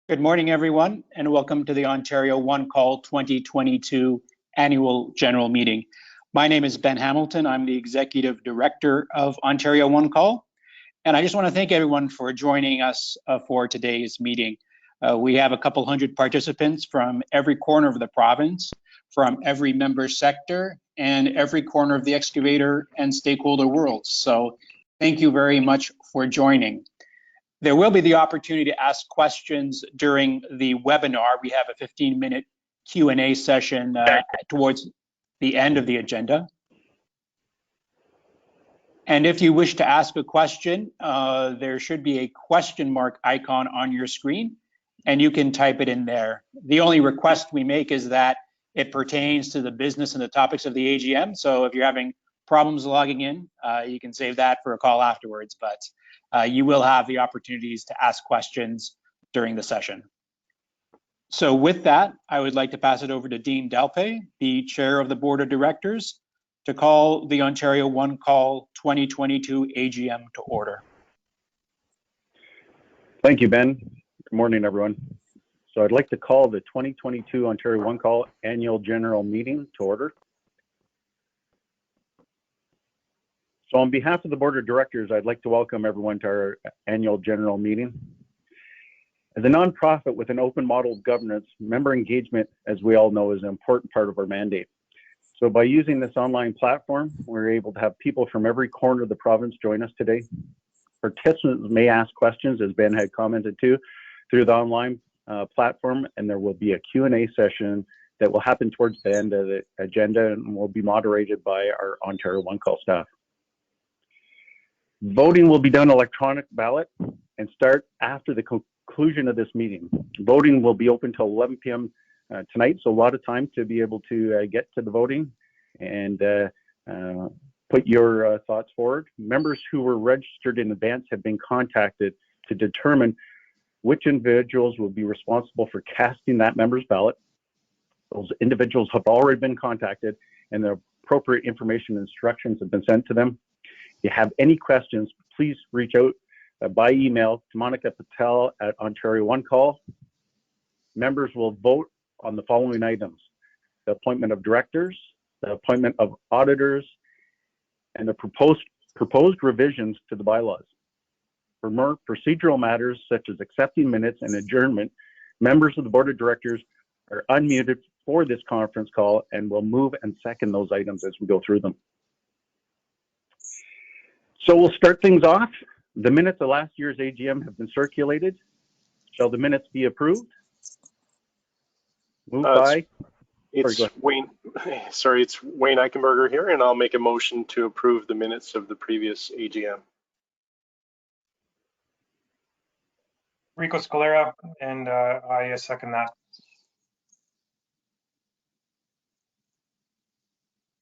Good morning, everyone, and welcome to the Ontario Onecall 2022 Annual General Meeting. My name is Ben Hamilton. I'm the Executive Director of Ontario Onecall, and I just want to thank everyone for joining us for today's meeting. We have a couple hundred participants from every corner of the province, from every member sector, and every corner of the excavator and stakeholder world. So thank you very much for joining. There will be the opportunity to ask questions during the webinar. We have a 15-minute Q&A session towards the end of the agenda. And if you wish to ask a question, there should be a question mark icon on your screen, and you can type it in there. The only request we make is that it pertains to the business and the topics of the AGM. So if you're having problems logging in, you can save that for a call afterwards, but you will have the opportunities to ask questions during the session. So with that, I would like to pass it over to Dean Delpay, the Chair of the Board of Directors, to call the Ontario Onecall 2022 AGM to order. Thank you, Ben. Good morning, everyone. So I'd like to call the 2022 Ontario Onecall Annual General Meeting to order. So on behalf of the Board of Directors, I'd like to welcome everyone to our annual general meeting. As a nonprofit with an open model of governance, member engagement, as we all know, is an important part of our mandate. So by using this online platform, we're able to have people from every corner of the province join us today. Participants may ask questions, as Ben had commented to, through the online platform, and there will be a Q&A session that will happen towards the end of the agenda and will be moderated by our Ontario Onecall staff. Voting will be done electronic ballot and start after the conclusion of this meeting. Voting will be open till 11 p.m. Tonight, so a lot of time to be able to get to the voting and put your thoughts forward. Members who were registered in advance have been contacted to determine which individuals will be responsible for casting that member's ballot. Those individuals have already been contacted and the appropriate information and instructions have been sent to them. If you have any questions, please reach out by email to Monica Patel at Ontario Onecall. Members will vote on the following items: the appointment of directors, the appointment of auditors, and the proposed revisions to the bylaws. For more procedural matters such as accepting minutes and adjournment, members of the Board of Directors are unmuted for this conference call and will move and second those items as we go through them. So we'll start things off. The minutes of last year's AGM have been circulated. Shall the minutes be approved? Moved by? It's Wayne. Sorry, it's Wayne Eichenberger here, and I'll make a motion to approve the minutes of the previous AGM. Rico Scalera, and I second that.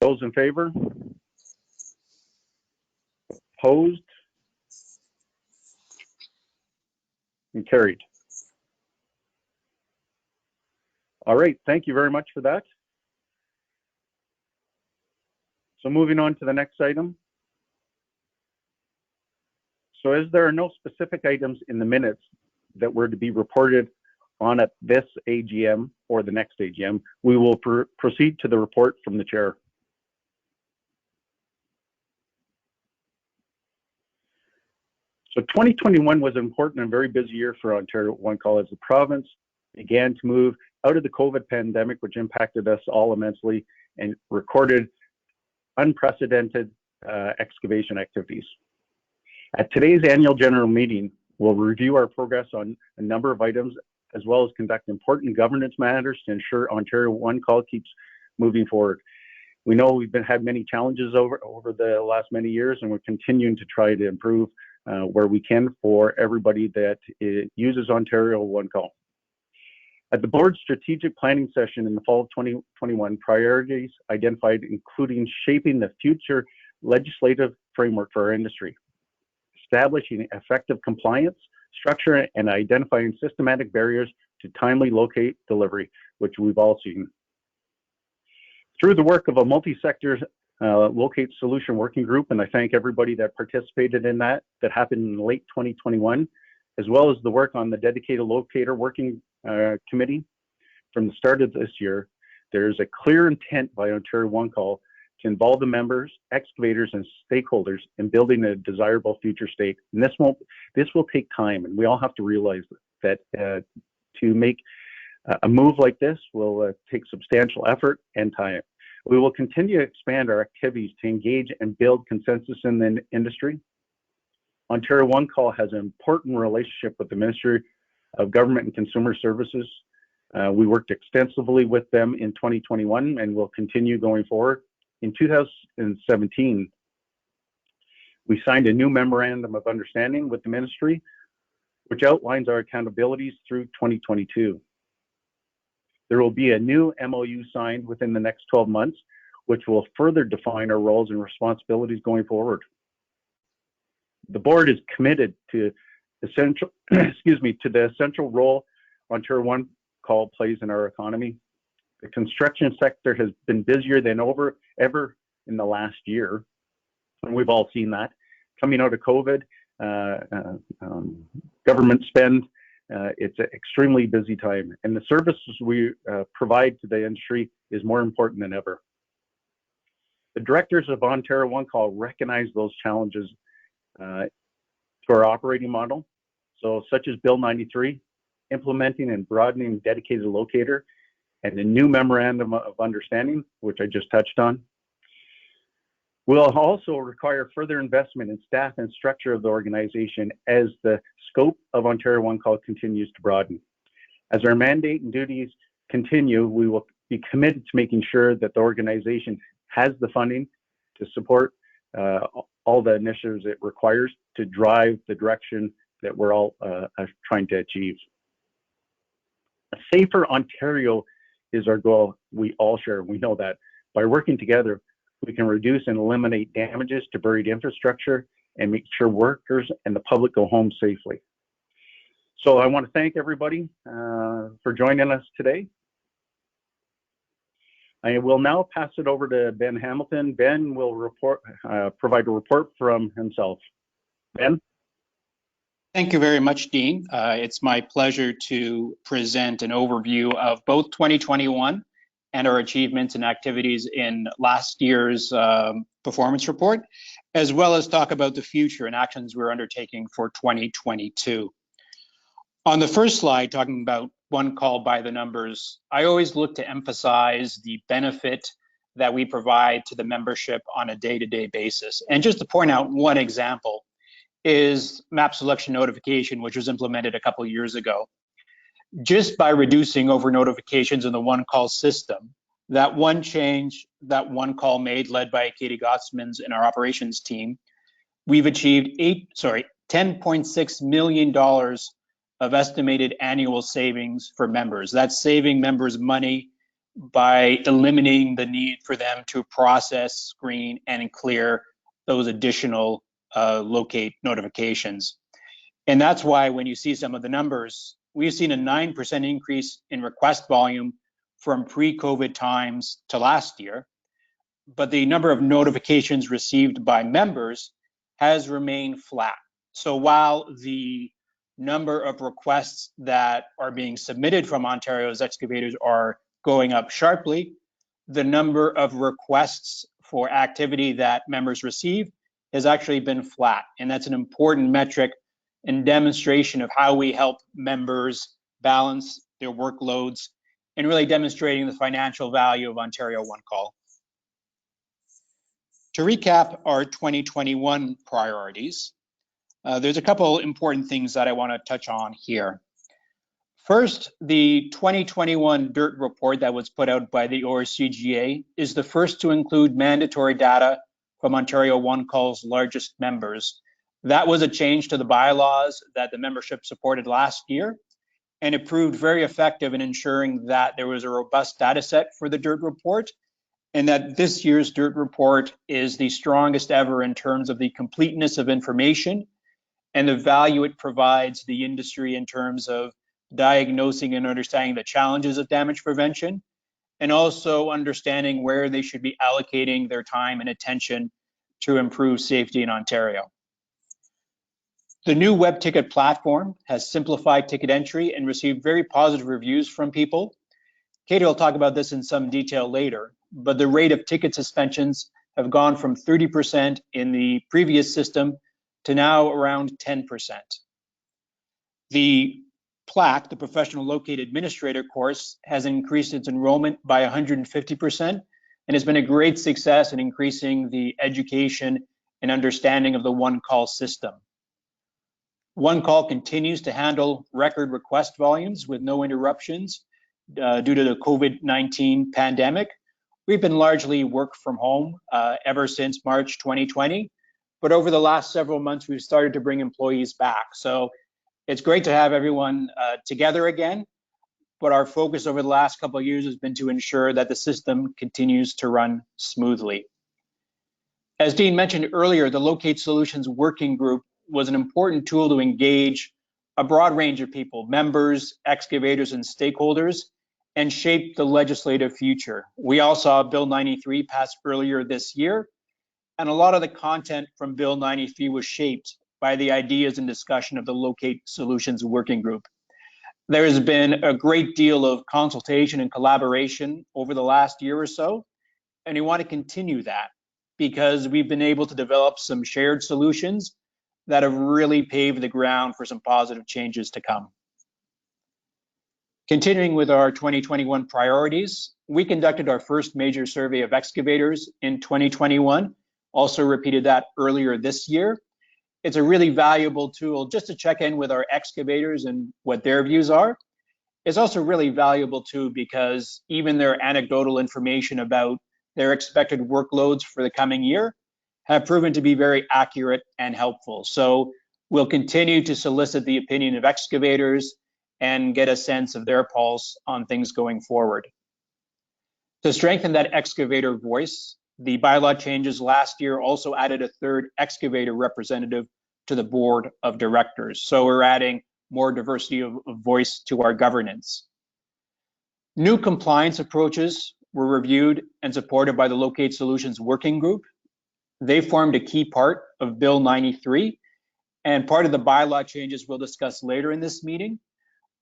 Those in favor? Opposed? And carried. All right, thank you very much for that. So moving on to the next item. So as there are no specific items in the minutes that were to be reported on at this AGM or the next AGM, we will proceed to the report from the chair. So 2021 was an important and very busy year for Ontario Onecall as the province began to move out of the COVID pandemic, which impacted us all immensely, and recorded unprecedented excavation activities. At today's annual general meeting, we'll review our progress on a number of items, as well as conduct important governance matters to ensure Ontario Onecall keeps moving forward. We know we've had many challenges over the last many years, and we're continuing to try to improve where we can for everybody that uses Ontario Onecall. At the board's strategic planning session in the fall of 2021, priorities identified including shaping the future legislative framework for our industry, establishing effective compliance structure, and identifying systematic barriers to timely locate delivery, which we've all seen. Through the work of a multi-sector locate solution working group, and I thank everybody that participated in that happened in late 2021, as well as the work on the dedicated locator working committee. From the start of this year, there's a clear intent by Ontario Onecall to involve the members, excavators, and stakeholders in building a desirable future state. And this will take time, and we all have to realize that to make a move like this will take substantial effort and time. We will continue to expand our activities to engage and build consensus in the industry. Ontario Onecall has an important relationship with the Ministry of Government and Consumer Services. We worked extensively with them in 2021 and will continue going forward. In 2017, we signed a new memorandum of understanding with the ministry, which outlines our accountabilities through 2022. There will be a new MOU signed within the next 12 months, which will further define our roles and responsibilities going forward. The board is committed to the essential role Ontario Onecall plays in our economy. The construction sector has been busier than ever in the last year, and we've all seen that. Coming out of COVID, government spend, it's an extremely busy time, and the services we provide to the industry is more important than ever. The directors of Ontario Onecall recognize those challenges to our operating model, such as Bill 93, implementing and broadening dedicated locator, and the new memorandum of understanding, which I just touched on. We'll also require further investment in staff and structure of the organization as the scope of Ontario Onecall continues to broaden. As our mandate and duties continue, we will be committed to making sure that the organization has the funding to support all the initiatives it requires to drive the direction that we're all trying to achieve. A safer Ontario is our goal we all share. We know that by working together, we can reduce and eliminate damages to buried infrastructure and make sure workers and the public go home safely. So I want to thank everybody for joining us today. I will now pass it over to Ben Hamilton. Ben will provide a report from himself. Ben? Thank you very much, Dean. It's my pleasure to present an overview of both 2021 and our achievements and activities in last year's performance report, as well as talk about the future and actions we're undertaking for 2022. On the first slide, talking about Onecall by the numbers, I always look to emphasize the benefit that we provide to the membership on a day-to-day basis. And just to point out one example is map selection notification, which was implemented a couple of years ago. Just by reducing over notifications in the Onecall system, that one change that Onecall made, led by Katie Gottsmans in our operations team, we've achieved $10.6 million of estimated annual savings for members. That's saving members money by eliminating the need for them to process, screen, and clear those additional locate notifications. And that's why when you see some of the numbers, we've seen a 9% increase in request volume from pre-COVID times to last year, but the number of notifications received by members has remained flat. So while the number of requests that are being submitted from Ontario's excavators are going up sharply, the number of requests for activity that members receive has actually been flat. And that's an important metric and demonstration of how we help members balance their workloads and really demonstrating the financial value of Ontario Onecall. To recap our 2021 priorities, there's a couple important things that I want to touch on here. First, the 2021 DIRT report that was put out by the ORCGA is the first to include mandatory data from Ontario Onecall's largest members. That was a change to the bylaws that the membership supported last year, and it proved very effective in ensuring that there was a robust data set for the DIRT report, and that this year's DIRT report is the strongest ever in terms of the completeness of information and the value it provides the industry in terms of diagnosing and understanding the challenges of damage prevention, and also understanding where they should be allocating their time and attention to improve safety in Ontario. The new web ticket platform has simplified ticket entry and received very positive reviews from people. Katie will talk about this in some detail later, but the rate of ticket suspensions have gone from 30% in the previous system to now around 10%. The PLAC, the Professional Locate Administrator course, has increased its enrollment by 150% and has been a great success in increasing the education and understanding of the Onecall system. Onecall continues to handle record request volumes with no interruptions due to the COVID-19 pandemic. We've been largely work from home ever since March 2020, but over the last several months, we've started to bring employees back. So it's great to have everyone together again, but our focus over the last couple of years has been to ensure that the system continues to run smoothly. As Dean mentioned earlier, the Locate Solutions Working Group was an important tool to engage a broad range of people, members, excavators, and stakeholders, and shape the legislative future. We all saw Bill 93 pass earlier this year, and a lot of the content from Bill 93 was shaped by the ideas and discussion of the Locate Solutions Working Group. There has been a great deal of consultation and collaboration over the last year or so, and we want to continue that because we've been able to develop some shared solutions that have really paved the ground for some positive changes to come. Continuing with our 2021 priorities, we conducted our first major survey of excavators in 2021, also repeated that earlier this year. It's a really valuable tool just to check in with our excavators and what their views are. It's also really valuable too because even their anecdotal information about their expected workloads for the coming year have proven to be very accurate and helpful. So we'll continue to solicit the opinion of excavators and get a sense of their pulse on things going forward. To strengthen that excavator voice, the bylaw changes last year also added a third excavator representative to the board of directors. So we're adding more diversity of voice to our governance. New compliance approaches were reviewed and supported by the Locate Solutions Working Group. They formed a key part of Bill 93, and part of the bylaw changes we'll discuss later in this meeting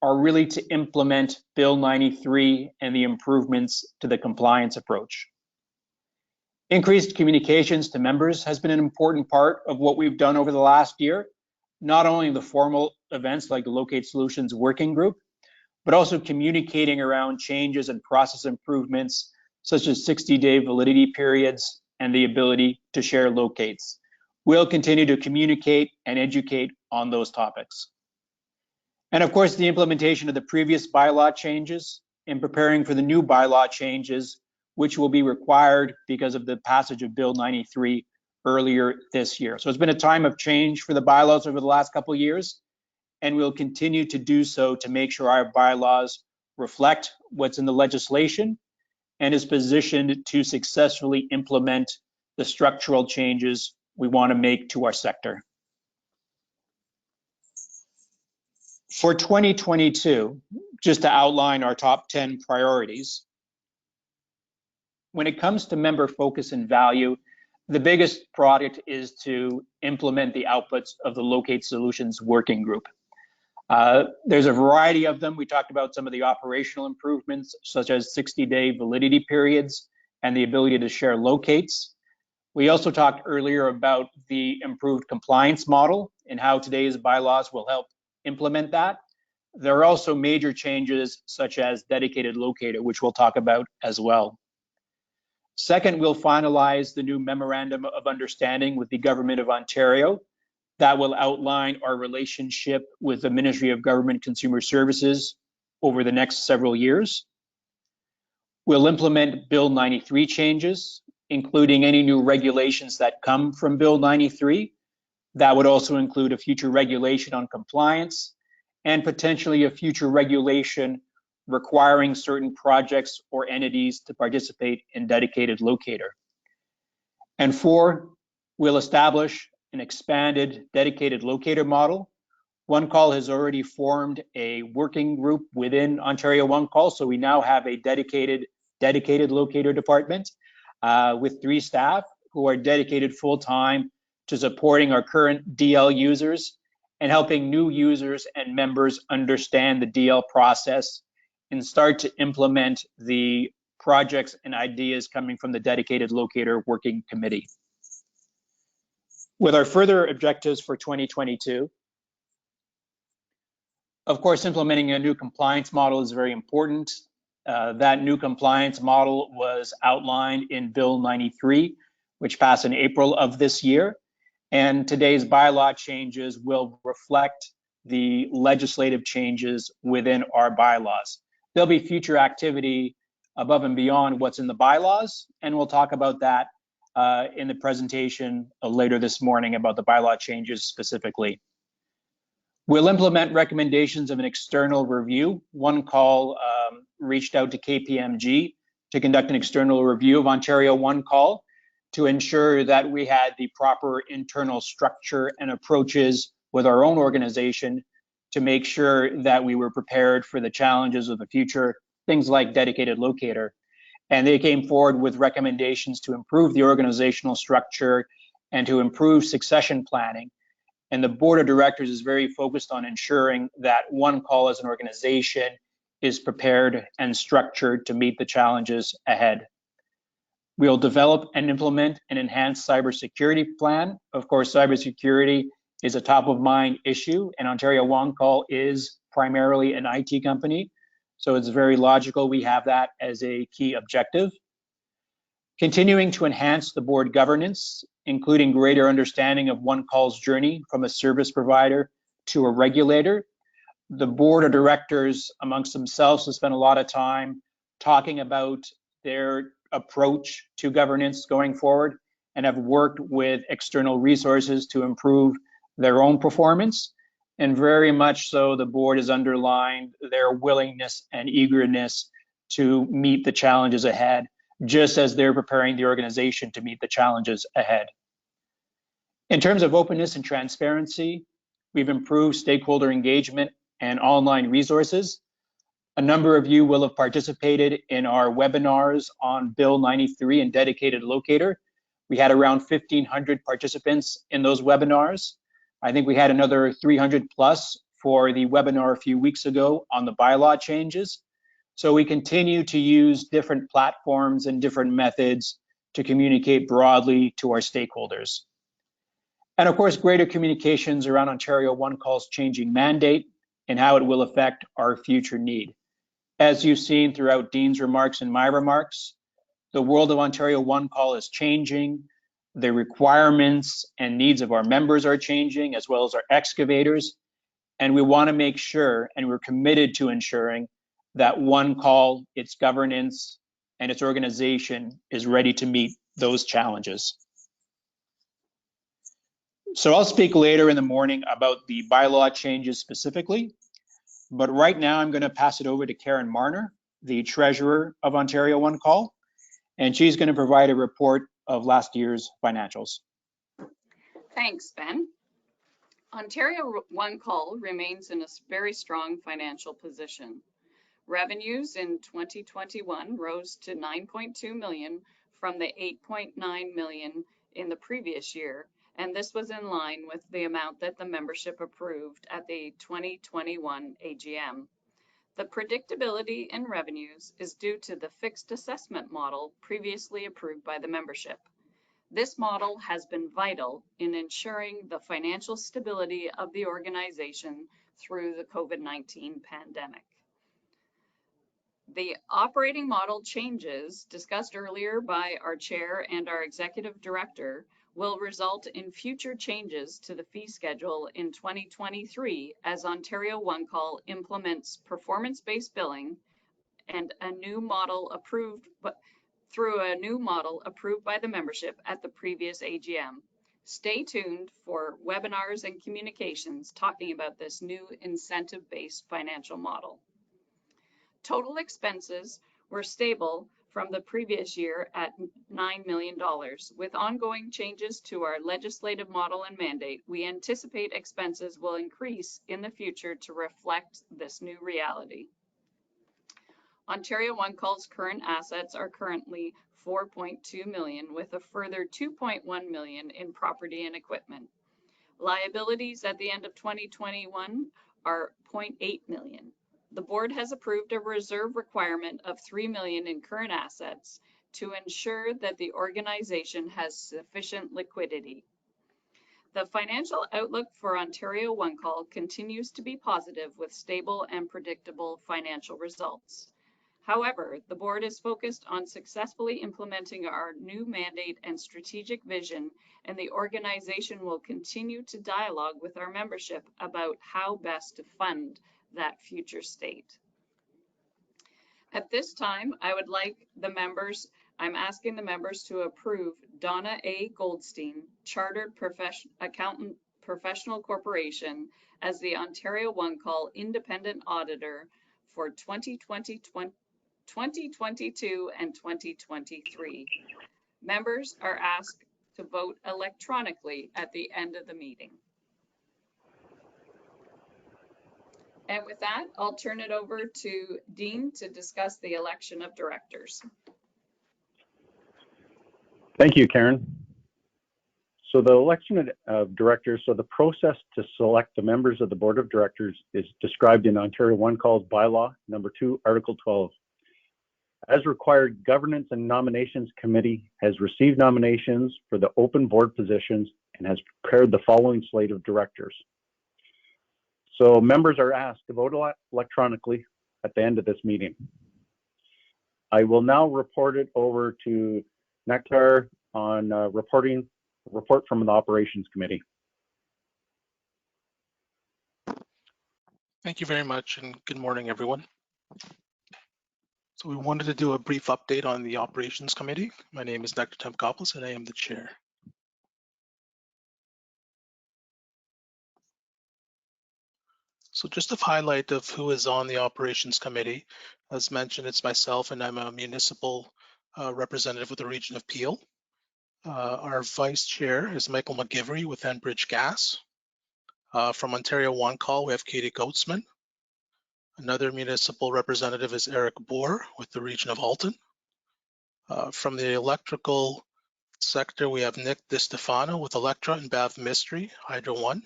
are really to implement Bill 93 and the improvements to the compliance approach. Increased communications to members has been an important part of what we've done over the last year, not only the formal events like the Locate Solutions Working Group, but also communicating around changes and process improvements such as 60-day validity periods and the ability to share locates. We'll continue to communicate and educate on those topics. And of course, the implementation of the previous bylaw changes and preparing for the new bylaw changes, which will be required because of the passage of Bill 93 earlier this year. So it's been a time of change for the bylaws over the last couple of years, and we'll continue to do so to make sure our bylaws reflect what's in the legislation and is positioned to successfully implement the structural changes we want to make to our sector. For 2022, just to outline our top 10 priorities, when it comes to member focus and value, the biggest project is to implement the outputs of the Locate Solutions Working Group. There's a variety of them. We talked about some of the operational improvements, such as 60-day validity periods and the ability to share locates. We also talked earlier about the improved compliance model and how today's bylaws will help implement that. There are also major changes such as dedicated locator, which we'll talk about as well. Second, we'll finalize the new Memorandum of Understanding with the Government of Ontario that will outline our relationship with the Ministry of Government Consumer Services over the next several years. We'll implement Bill 93 changes, including any new regulations that come from Bill 93. That would also include a future regulation on compliance and potentially a future regulation requiring certain projects or entities to participate in dedicated locator. And four, we'll establish an expanded dedicated locator model. Onecall has already formed a working group within Ontario Onecall, so we now have a dedicated locator department with 3 staff who are dedicated full-time to supporting our current DL users and helping new users and members understand the DL process and start to implement the projects and ideas coming from the Dedicated Locator Working Committee. With our further objectives for 2022, of course, implementing a new compliance model is very important. That new compliance model was outlined in Bill 93, which passed in April of this year. And today's bylaw changes will reflect the legislative changes within our bylaws. There'll be future activity above and beyond what's in the bylaws, and we'll talk about that in the presentation later this morning about the bylaw changes specifically. We'll implement recommendations of an external review. Onecall reached out to KPMG to conduct an external review of Ontario Onecall to ensure that we had the proper internal structure and approaches with our own organization to make sure that we were prepared for the challenges of the future, things like Dedicated Locator. And they came forward with recommendations to improve the organizational structure and to improve succession planning. And the board of directors is very focused on ensuring that Onecall as an organization is prepared and structured to meet the challenges ahead. We'll develop and implement an enhanced cybersecurity plan. Of course, cybersecurity is a top of mind issue, and Ontario Onecall is primarily an IT company. So it's very logical we have that as a key objective. Continuing to enhance the board governance, including greater understanding of Onecall's journey from a service provider to a regulator. The board of directors amongst themselves have spent a lot of time talking about their approach to governance going forward and have worked with external resources to improve their own performance. And very much so, the board has underlined their willingness and eagerness to meet the challenges ahead, just as they're preparing the organization to meet the challenges ahead. In terms of openness and transparency, we've improved stakeholder engagement and online resources. A number of you will have participated in our webinars on Bill 93 and Dedicated Locator. We had around 1,500 participants in those webinars. I think we had another 300 plus for the webinar a few weeks ago on the bylaw changes. So we continue to use different platforms and different methods to communicate broadly to our stakeholders. And of course, greater communications around Ontario Onecall's changing mandate and how it will affect our future need. As you've seen throughout Dean's remarks and my remarks, the world of Ontario Onecall is changing. The requirements and needs of our members are changing, as well as our excavators. And we want to make sure, and we're committed to ensuring, that Onecall, its governance, and its organization is ready to meet those challenges. So I'll speak later in the morning about the bylaw changes specifically. But right now, I'm going to pass it over to Karen Marner, the treasurer of Ontario Onecall, and she's going to provide a report of last year's financials. Thanks, Ben. Ontario Onecall remains in a very strong financial position. Revenues in 2021 rose to 9.2 million from the 8.9 million in the previous year, and this was in line with the amount that the membership approved at the 2021 AGM. The predictability in revenues is due to the fixed assessment model previously approved by the membership. This model has been vital in ensuring the financial stability of the organization through the COVID-19 pandemic. The operating model changes discussed earlier by our chair and our executive director will result in future changes to the fee schedule in 2023 as Ontario Onecall implements performance-based billing and a new model approved by the membership at the previous AGM. Stay tuned for webinars and communications talking about this new incentive-based financial model. Total expenses were stable from the previous year at $9 million. With ongoing changes to our legislative model and mandate, we anticipate expenses will increase in the future to reflect this new reality. Ontario Onecall's current assets are currently $4.2 million, with a further $2.1 million in property and equipment. Liabilities at the end of 2021 are 0.8 million. The board has approved a reserve requirement of 3 million in current assets to ensure that the organization has sufficient liquidity. The financial outlook for Ontario Onecall continues to be positive with stable and predictable financial results. However, the board is focused on successfully implementing our new mandate and strategic vision, and the organization will continue to dialogue with our membership about how best to fund that future state. At this time, I'm asking the members to approve Donna A. Goldstein, Chartered Accountant Professional Corporation, as the Ontario Onecall Independent Auditor for 2022 and 2023. Members are asked to vote electronically at the end of the meeting. And with that, I'll turn it over to Dean to discuss the election of directors. Thank you, Karen. So the election of directors, so the process to select the members of the board of directors is described in Ontario Onecall's bylaw number 2, Article 12. As required, Governance and Nominations Committee has received nominations for the open board positions and has prepared the following slate of directors. So members are asked to vote electronically at the end of this meeting. I will now report it over to Nectar on report from the Operations Committee. Thank you very much, and good morning, everyone. So we wanted to do a brief update on the Operations Committee. My name is Nectar Tempkopoulos, and I am the chair. So just a highlight of who is on the Operations Committee. As mentioned, it's myself, and I'm a municipal representative with the region of Peel. Our vice chair is Michael McGivery with Enbridge Gas. From Ontario Onecall, we have Katie Goatsman. Another municipal representative is Eric Bohr with the region of Halton. From the electrical sector, we have Nick DiStefano with Electra and Bav Mystery, Hydro One.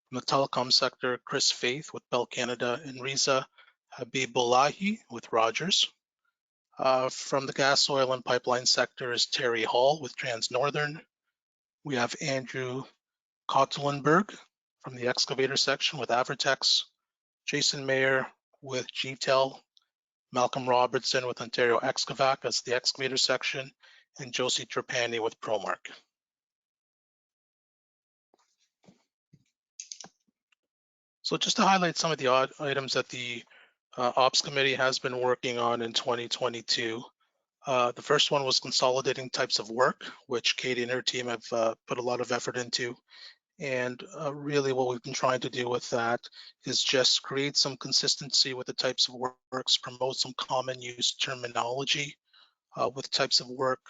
From the telecom sector, Chris Faith with Bell Canada and Riza Habibulahi with Rogers. From the gas, oil, and pipeline sector is Terry Hall with Transnorthern. We have Andrew Kottelenberg from the excavator section with Avertex, Jason Mayer with GTEL, Malcolm Robertson with Ontario Excavac as the excavator section, and Josie Trapani with Promark. So just to highlight some of the items that the Ops Committee has been working on in 2022. The first one was consolidating types of work, which Katie and her team have put a lot of effort into. And really what we've been trying to do with that is just create some consistency with the types of works, promote some common use terminology with types of work.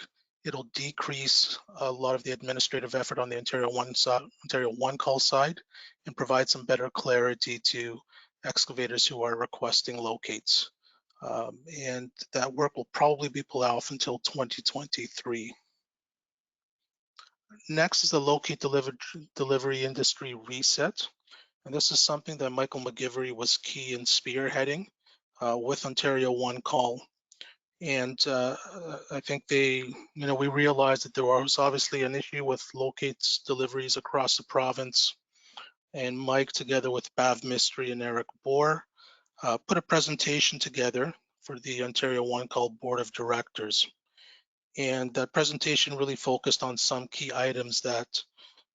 It'll decrease a lot of the administrative effort on the Ontario Onecall side and provide some better clarity to excavators who are requesting locates. And that work will probably be pulled off until 2023. Next is the locate delivery industry reset. And this is something that Michael McGivery was key in spearheading with Ontario Onecall. And I think we realized that there was obviously an issue with locates deliveries across the province. And Mike, together with Bav Mystery and Eric Bohr, put a presentation together for the Ontario Onecall Board of Directors. And that presentation really focused on some key items that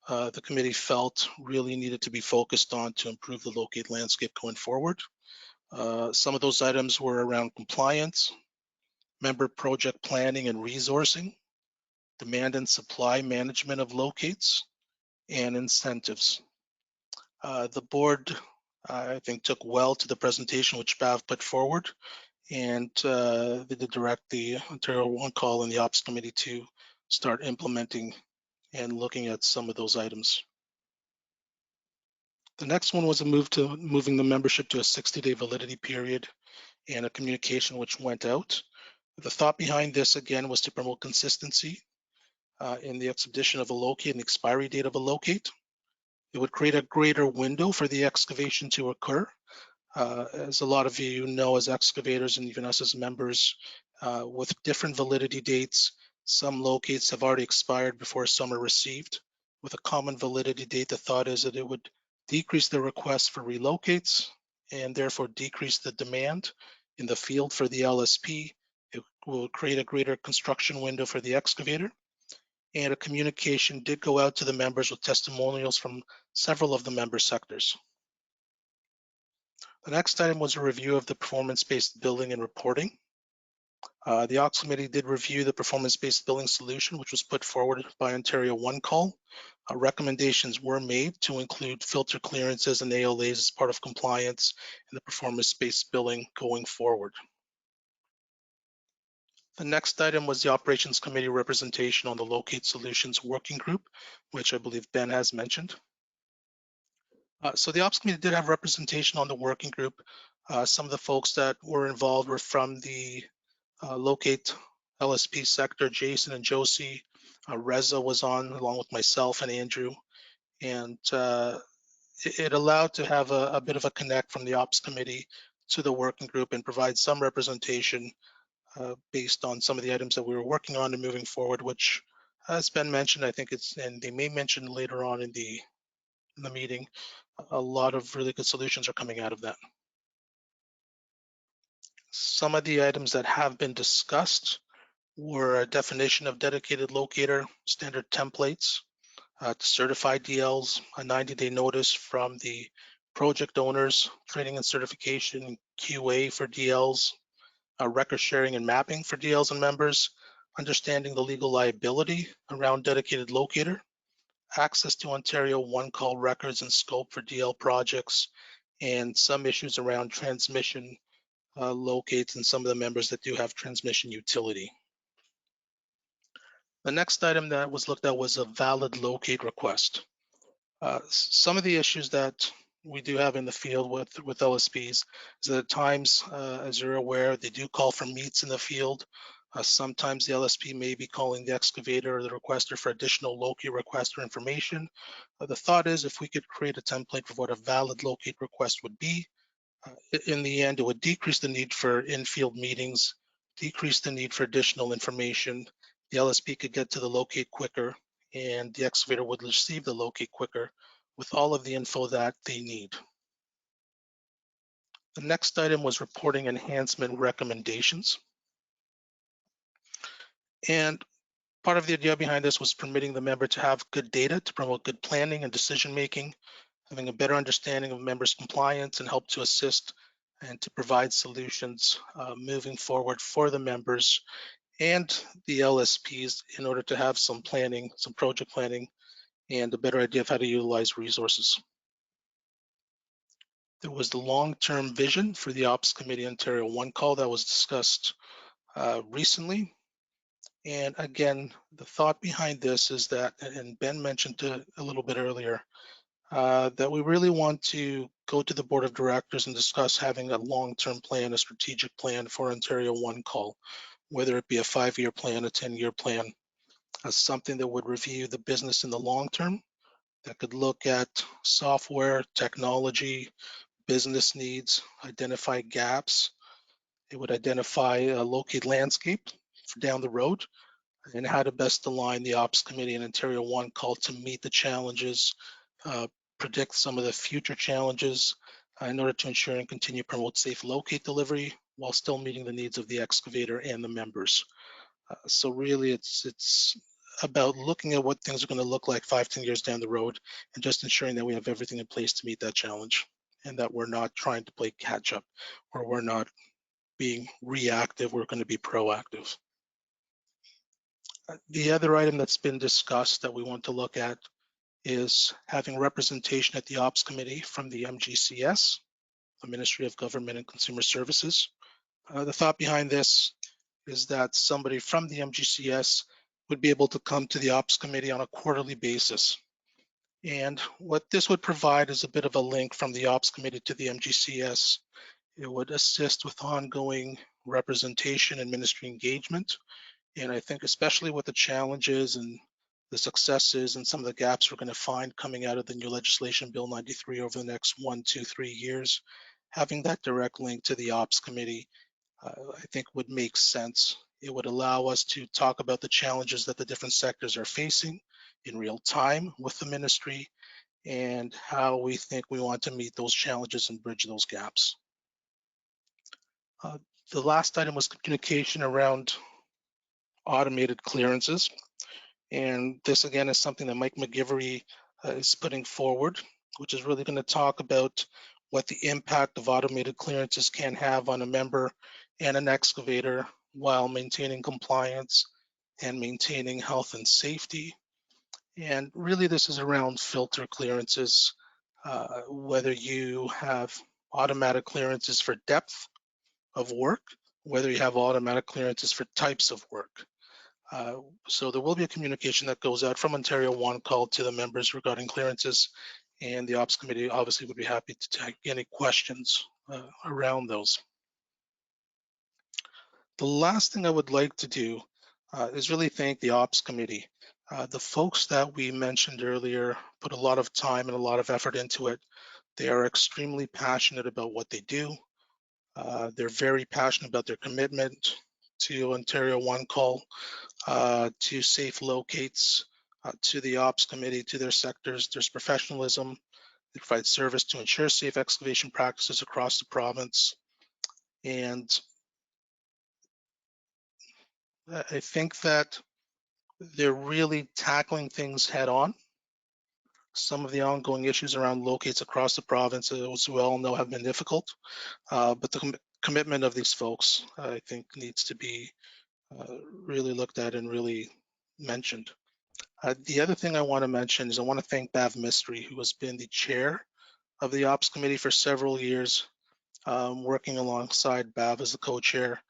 the committee felt really needed to be focused on to improve the locate landscape going forward. Some of those items were around compliance, member project planning and resourcing, demand and supply management of locates, and incentives. The board, I think, took well to the presentation which Bav put forward, and they did direct the Ontario Onecall and the Ops Committee to start implementing and looking at some of those items. The next one was a moving the membership to a 60-day validity period and a communication which went out. The thought behind this, again, was to promote consistency in the expedition of a locate and expiry date of a locate. It would create a greater window for the excavation to occur. As a lot of you know, as excavators and even us as members, with different validity dates, some locates have already expired before some are received. With a common validity date, the thought is that it would decrease the request for relocates and therefore decrease the demand in the field for the LSP. It will create a greater construction window for the excavator. And a communication did go out to the members with testimonials from several of the member sectors. The next item was a review of the performance-based billing and reporting. The Ops Committee did review the performance-based billing solution, which was put forward by Ontario Onecall. Recommendations were made to include filter clearances and ALAs as part of compliance in the performance-based billing going forward. The next item was the Operations Committee representation on the Locate Solutions Working Group, which I believe Ben has mentioned. So the Ops Committee did have representation on the working group. Some of the folks that were involved were from the Locate LSP sector, Jason and Josie. Reza was on along with myself and Andrew. And it allowed to have a bit of a connect from the Ops Committee to the working group and provide some representation based on some of the items that we were working on and moving forward, which has been mentioned. I think it's, and they may mention later on in the meeting, a lot of really good solutions are coming out of that. Some of the items that have been discussed were a definition of dedicated locator, standard templates, to certify DLs, a 90-day notice from the project owners, training and certification, QA for DLs, record sharing and mapping for DLs and members, understanding the legal liability around dedicated locator, access to Ontario Onecall records and scope for DL projects, and some issues around transmission locates and some of the members that do have transmission utility. The next item that was looked at was a valid locate request. Some of the issues that we do have in the field with LSPs is that at times, as you're aware, they do call for meets in the field. Sometimes the LSP may be calling the excavator or the requester for additional locate request or information. The thought is if we could create a template for what a valid locate request would be, in the end, it would decrease the need for in-field meetings, decrease the need for additional information. The LSP could get to the locate quicker, and the excavator would receive the locate quicker with all of the info that they need. The next item was reporting enhancement recommendations. And part of the idea behind this was permitting the member to have good data to promote good planning and decision-making, having a better understanding of members' compliance and help to assist and to provide solutions moving forward for the members and the LSPs in order to have some planning, some project planning, and a better idea of how to utilize resources. There was the long-term vision for the Ops Committee Ontario Onecall that was discussed recently. And again, the thought behind this is that, and Ben mentioned it a little bit earlier, that we really want to go to the board of directors and discuss having a long-term plan, a strategic plan for Ontario Onecall, whether it be a 5-year plan, a 10-year plan, as something that would review the business in the long term, that could look at software, technology, business needs, identify gaps. It would identify a locate landscape for down the road and how to best align the Ops Committee and Ontario Onecall to meet the challenges, predict some of the future challenges in order to ensure and continue to promote safe locate delivery while still meeting the needs of the excavator and the members. So really it's about looking at what things are going to look like 5-10 years down the road and just ensuring that we have everything in place to meet that challenge and that we're not trying to play catch up or we're not being reactive, we're going to be proactive. The other item that's been discussed that we want to look at is having representation at the Ops Committee from the Mgcs, the Ministry of Government and Consumer Services. The thought behind this is that somebody from the Mgcs would be able to come to the Ops Committee on a quarterly basis. And what this would provide is a bit of a link from the Ops Committee to the Mgcs. It would assist with ongoing representation and ministry engagement. And I think especially with the challenges and the successes and some of the gaps we're going to find coming out of the new legislation, Bill 93, over the next 1, 2, 3 years, having that direct link to the Ops Committee, I think would make sense. It would allow us to talk about the challenges that the different sectors are facing in real time with the ministry and how we think we want to meet those challenges and bridge those gaps. The last item was communication around automated clearances. And this again is something that Mike McGivery is putting forward, which is really going to talk about what the impact of automated clearances can have on a member and an excavator while maintaining compliance and maintaining health and safety. And really this is around filter clearances, whether you have automatic clearances for depth of work, whether you have automatic clearances for types of work. So there will be a communication that goes out from Ontario Onecall to the members regarding clearances, and the Ops Committee obviously would be happy to take any questions around those. The last thing I would like to do is really thank the Ops Committee. The folks that we mentioned earlier put a lot of time and a lot of effort into it. They are extremely passionate about what they do. They're very passionate about their commitment to Ontario Onecall, to safe locates, to the Ops Committee, to their sectors. There's professionalism. They provide service to ensure safe excavation practices across the province. And I think that they're really tackling things head on. Some of the ongoing issues around locates across the province, as we all know, have been difficult. But the commitment of these folks, I think, needs to be really looked at and really mentioned. The other thing I want to mention is I want to thank Bav Mystery, who has been the chair of the Ops Committee for several years, working alongside Bav as the co-chair.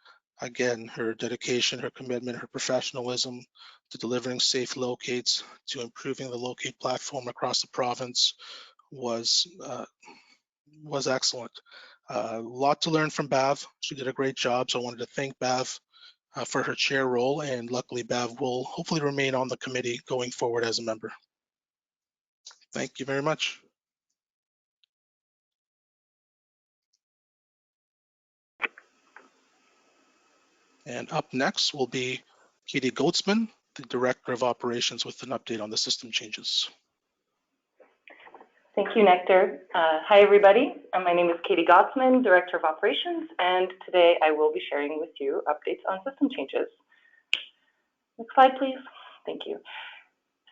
Again, her dedication, her commitment, her professionalism to delivering safe locates, to improving the locate platform across the province was excellent. A lot to learn from Bav. She did a great job, so I wanted to thank Bav for her chair role, and luckily Bav will hopefully remain on the committee going forward as a member. Thank you very much. And up next will be Katie Goatsman, the Director of Operations, with an update on the system changes. Thank you, Nectar. Hi, everybody. My name is Katie Goatsman, Director of Operations, and today I will be sharing with you updates on system changes. Next slide, please. Thank you.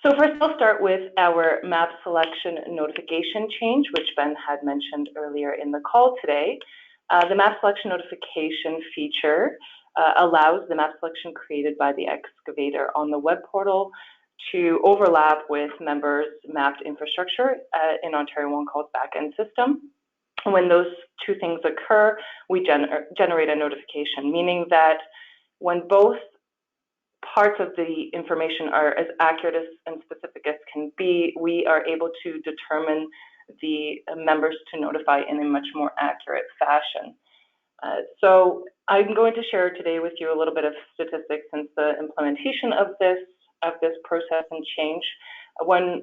So first, I'll start with our map selection notification change, which Ben had mentioned earlier in the call today. The map selection notification feature allows the map selection created by the excavator on the web portal to overlap with members' mapped infrastructure in Ontario Onecall's backend system. When those two things occur, we generate a notification, meaning that when both parts of the information are as accurate and specific as can be, we are able to determine the members to notify in a much more accurate fashion. So I'm going to share today with you a little bit of statistics since the implementation of this process and change.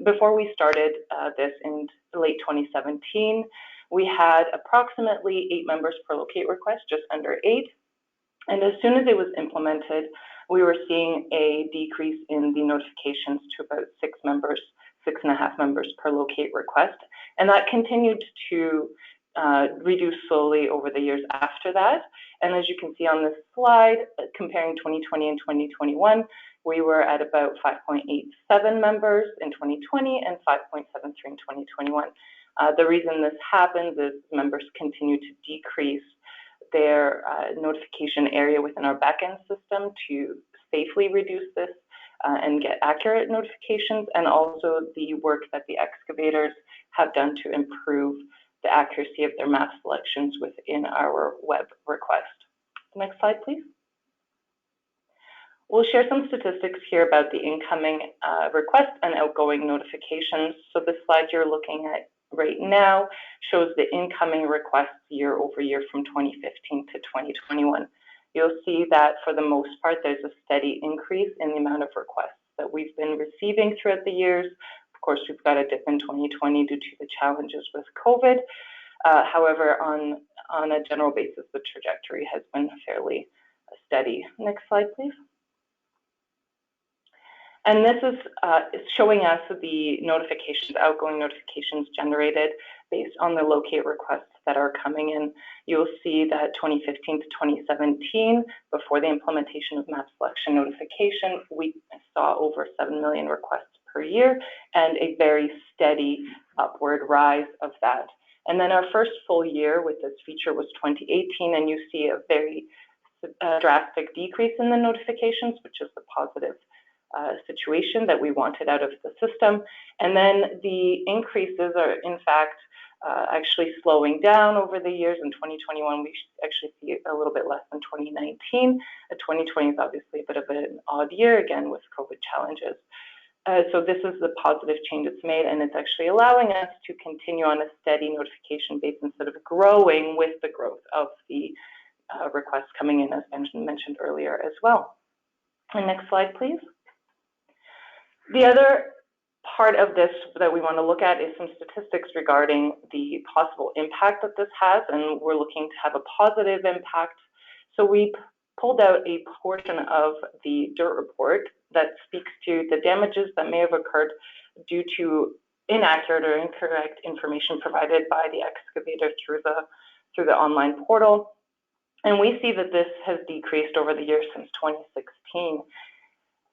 Before we started this in late 2017, we had approximately 8 members per locate request, just under 8. And as soon as it was implemented, we were seeing a decrease in the notifications to about 6.5 members per locate request. And that continued to reduce slowly over the years after that. And as you can see on this slide, comparing 2020 and 2021, we were at about 5.87 members in 2020 and 5.73 in 2021. The reason this happens is members continue to decrease their notification area within our backend system to safely reduce this and get accurate notifications, and also the work that the excavators have done to improve the accuracy of their map selections within our web request. Next slide, please. We'll share some statistics here about the incoming requests and outgoing notifications. So the slide you're looking at right now shows the incoming requests year over year from 2015 to 2021. You'll see that for the most part, there's a steady increase in the amount of requests that we've been receiving throughout the years. Of course, we've got a dip in 2020 due to the challenges with COVID. However, on a general basis, the trajectory has been fairly steady. Next slide, please. And this is showing us the notifications, outgoing notifications generated based on the locate requests that are coming in. You'll see that 2015 to 2017, before the implementation of map selection notification, we saw over 7 million requests per year and a very steady upward rise of that. And then our first full year with this feature was 2018, and you see a very drastic decrease in the notifications, which is the positive situation that we wanted out of the system. And then the increases are in fact actually slowing down over the years. In 2021, we actually see a little bit less than 2019. 2020 is obviously a bit of an odd year, again, with COVID challenges. So this is the positive change it's made, and it's actually allowing us to continue on a steady notification base instead of growing with the growth of the requests coming in, as mentioned earlier as well. And next slide, please. The other part of this that we want to look at is some statistics regarding the possible impact that this has, and we're looking to have a positive impact. So we pulled out a portion of the DIRT report that speaks to the damages that may have occurred due to inaccurate or incorrect information provided by the excavator through the online portal. And we see that this has decreased over the years since 2016.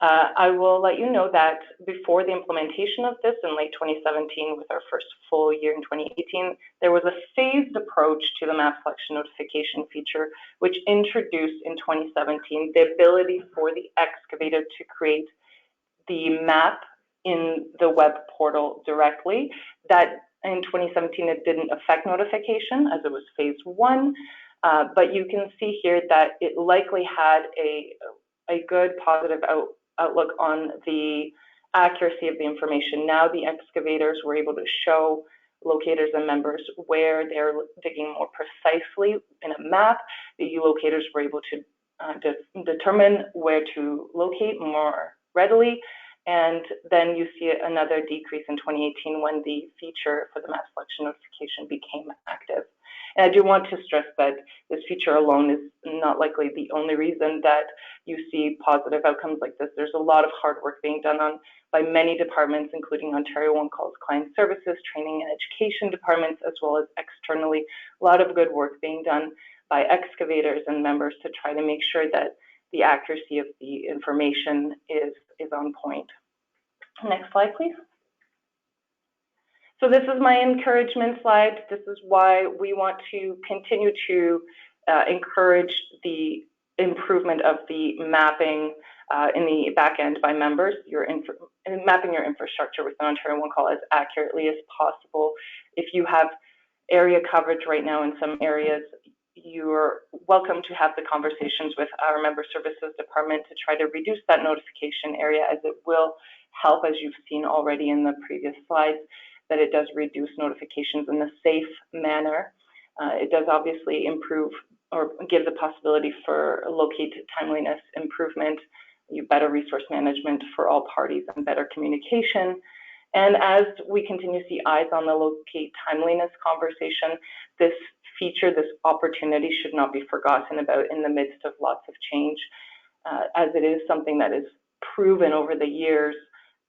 I will let you know that before the implementation of this in late 2017, with our first full year in 2018, there was a phased approach to the map selection notification feature, which introduced in 2017 the ability for the excavator to create the map in the web portal directly. That in 2017, it didn't affect notification as it was phase one, but you can see here that it likely had a good positive outlook on the accuracy of the information. Now the excavators were able to show locators and members where they're digging more precisely in a map. The locators were able to determine where to locate more readily. And then you see another decrease in 2018 when the feature for the map selection notification became active. And I do want to stress that this feature alone is not likely the only reason that you see positive outcomes like this. There's a lot of hard work being done by many departments, including Ontario Onecall's client services, training and education departments, as well as externally. A lot of good work being done by excavators and members to try to make sure that the accuracy of the information is on point. Next slide, please. So this is my encouragement slide. This is why we want to continue to encourage the improvement of the mapping in the back end by members, mapping your infrastructure within Ontario Onecall as accurately as possible. If you have area coverage right now in some areas, you're welcome to have the conversations with our member services department to try to reduce that notification area, as it will help, as you've seen already in the previous slides, that it does reduce notifications in a safe manner. It does obviously improve or give the possibility for locate timeliness improvement, better resource management for all parties, and better communication. And as we continue to see eyes on the locate timeliness conversation, this feature, this opportunity should not be forgotten about in the midst of lots of change, as it is something that is proven over the years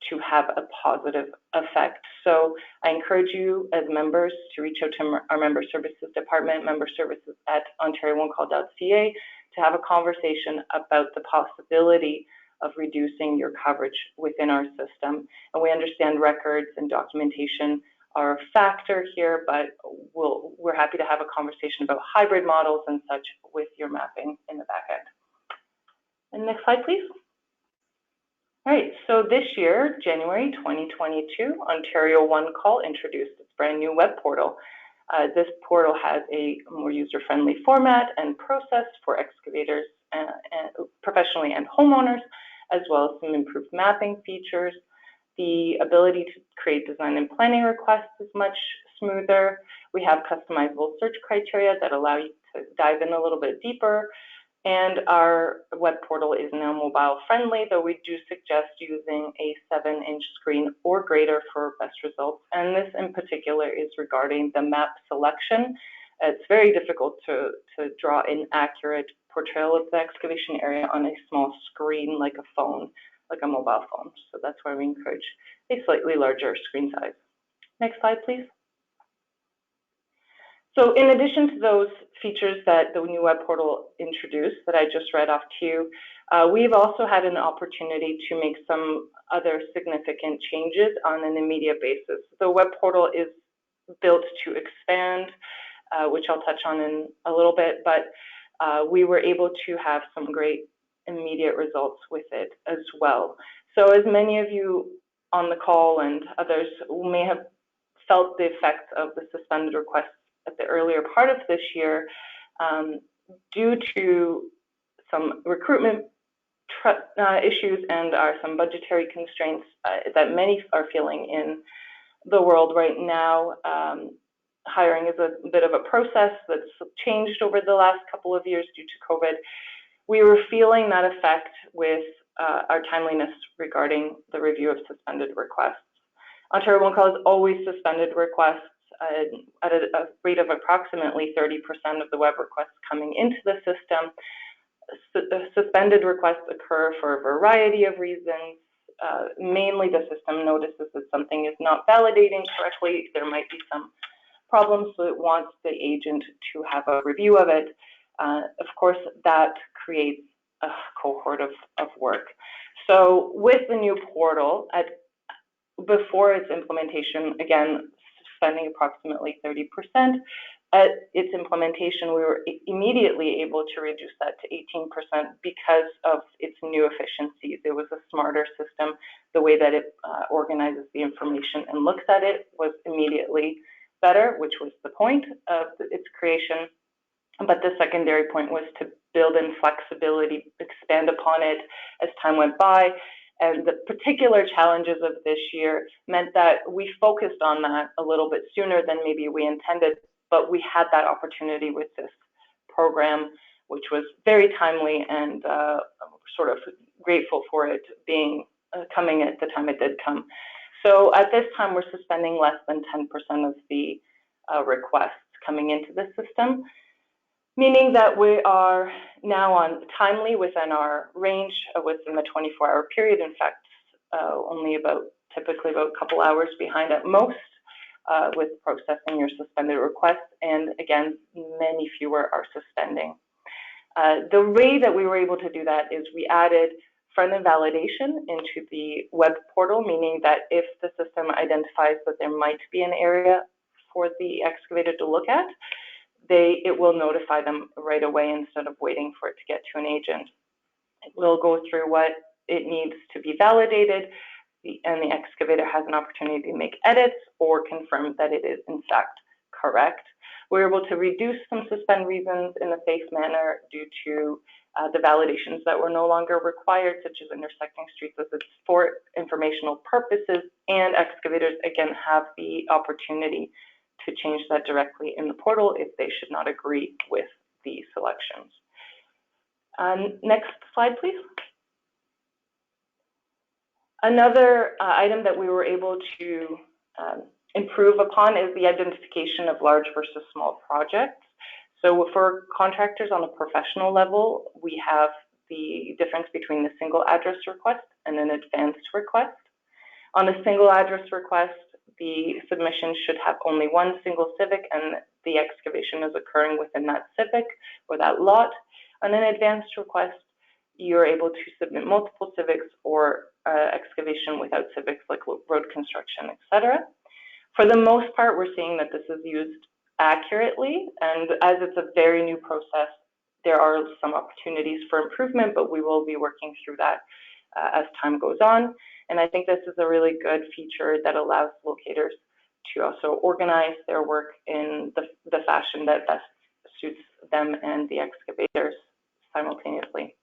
to have a positive effect. So I encourage you as members to reach out to our member services department, member services at ontarioonecall.ca, to have a conversation about the possibility of reducing your coverage within our system. And we understand records and documentation are a factor here, but we're happy to have a conversation about hybrid models and such with your mapping in the back end. And next slide, please. All right, so this year, January 2022, Ontario Onecall introduced its brand new web portal. This portal has a more user-friendly format and process for excavators professionally and homeowners, as well as some improved mapping features. The ability to create design and planning requests is much smoother. We have customizable search criteria that allow you to dive in a little bit deeper And our web portal is now mobile friendly, though we do suggest using a 7-inch screen or greater for best results. And this in particular is regarding the map selection. It's very difficult to draw an accurate portrayal of the excavation area on a small screen like a phone, like a mobile phone. So that's why we encourage a slightly larger screen size. Next slide, please. So in addition to those features that the new web portal introduced that I just read off to you, we've also had an opportunity to make some other significant changes on an immediate basis. The web portal is built to expand, which I'll touch on in a little bit, but we were able to have some great immediate results with it as well. So as many of you on the call and others may have felt the effects of the suspended requests at the earlier part of this year, due to some recruitment issues and some budgetary constraints that many are feeling in the world right now. Hiring is a bit of a process that's changed over the last couple of years due to COVID. We were feeling that effect with our timeliness regarding the review of suspended requests. Ontario OneCall has always suspended requests at a rate of approximately 30% of the web requests coming into the system. Suspended requests occur for a variety of reasons. Mainly the system notices that something is not validating correctly. There might be some problems, so it wants the agent to have a review of it. Of course, that creates a cohort of work. So with the new portal, before its implementation, again, spending approximately 30%. At its implementation, we were immediately able to reduce that to 18% because of its new efficiencies. It was a smarter system. The way that it organizes the information and looks at it was immediately better, which was the point of its creation. But the secondary point was to build in flexibility, expand upon it as time went by. And the particular challenges of this year meant that we focused on that a little bit sooner than maybe we intended, but we had that opportunity with this program, which was very timely, and sort of grateful for it being coming at the time it did come. So at this time, we're suspending less than 10% of the requests coming into the system, meaning that we are now on timely within our range within the 24-hour period. In fact, only typically about a couple hours behind at most with processing your suspended requests. And again, many fewer are suspending. The way that we were able to do that is we added front-end validation into the web portal, meaning that if the system identifies that there might be an area for the excavator to look at, it will notify them right away instead of waiting for it to get to an agent. It will go through what it needs to be validated, and the excavator has an opportunity to make edits or confirm that it is in fact correct. We're able to reduce some suspend reasons in a safe manner due to the validations that were no longer required, such as intersecting streets, as it's for informational purposes, and excavators again have the opportunity to change that directly in the portal if they should not agree with the selections. Next slide, please. Another item that we were able to improve upon is the identification of large versus small projects. So for contractors on a professional level, we have the difference between the single address request and an advanced request. On a single address request, the submission should have only one single civic and the excavation is occurring within that civic or that lot. On an advanced request, you're able to submit multiple civics or excavation without civics like road construction, etc. For the most part, we're seeing that this is used accurately, and as it's a very new process, there are some opportunities for improvement, but we will be working through that as time goes on. And I think this is a really good feature that allows locators to also organize their work in the fashion that best suits them and the excavators simultaneously.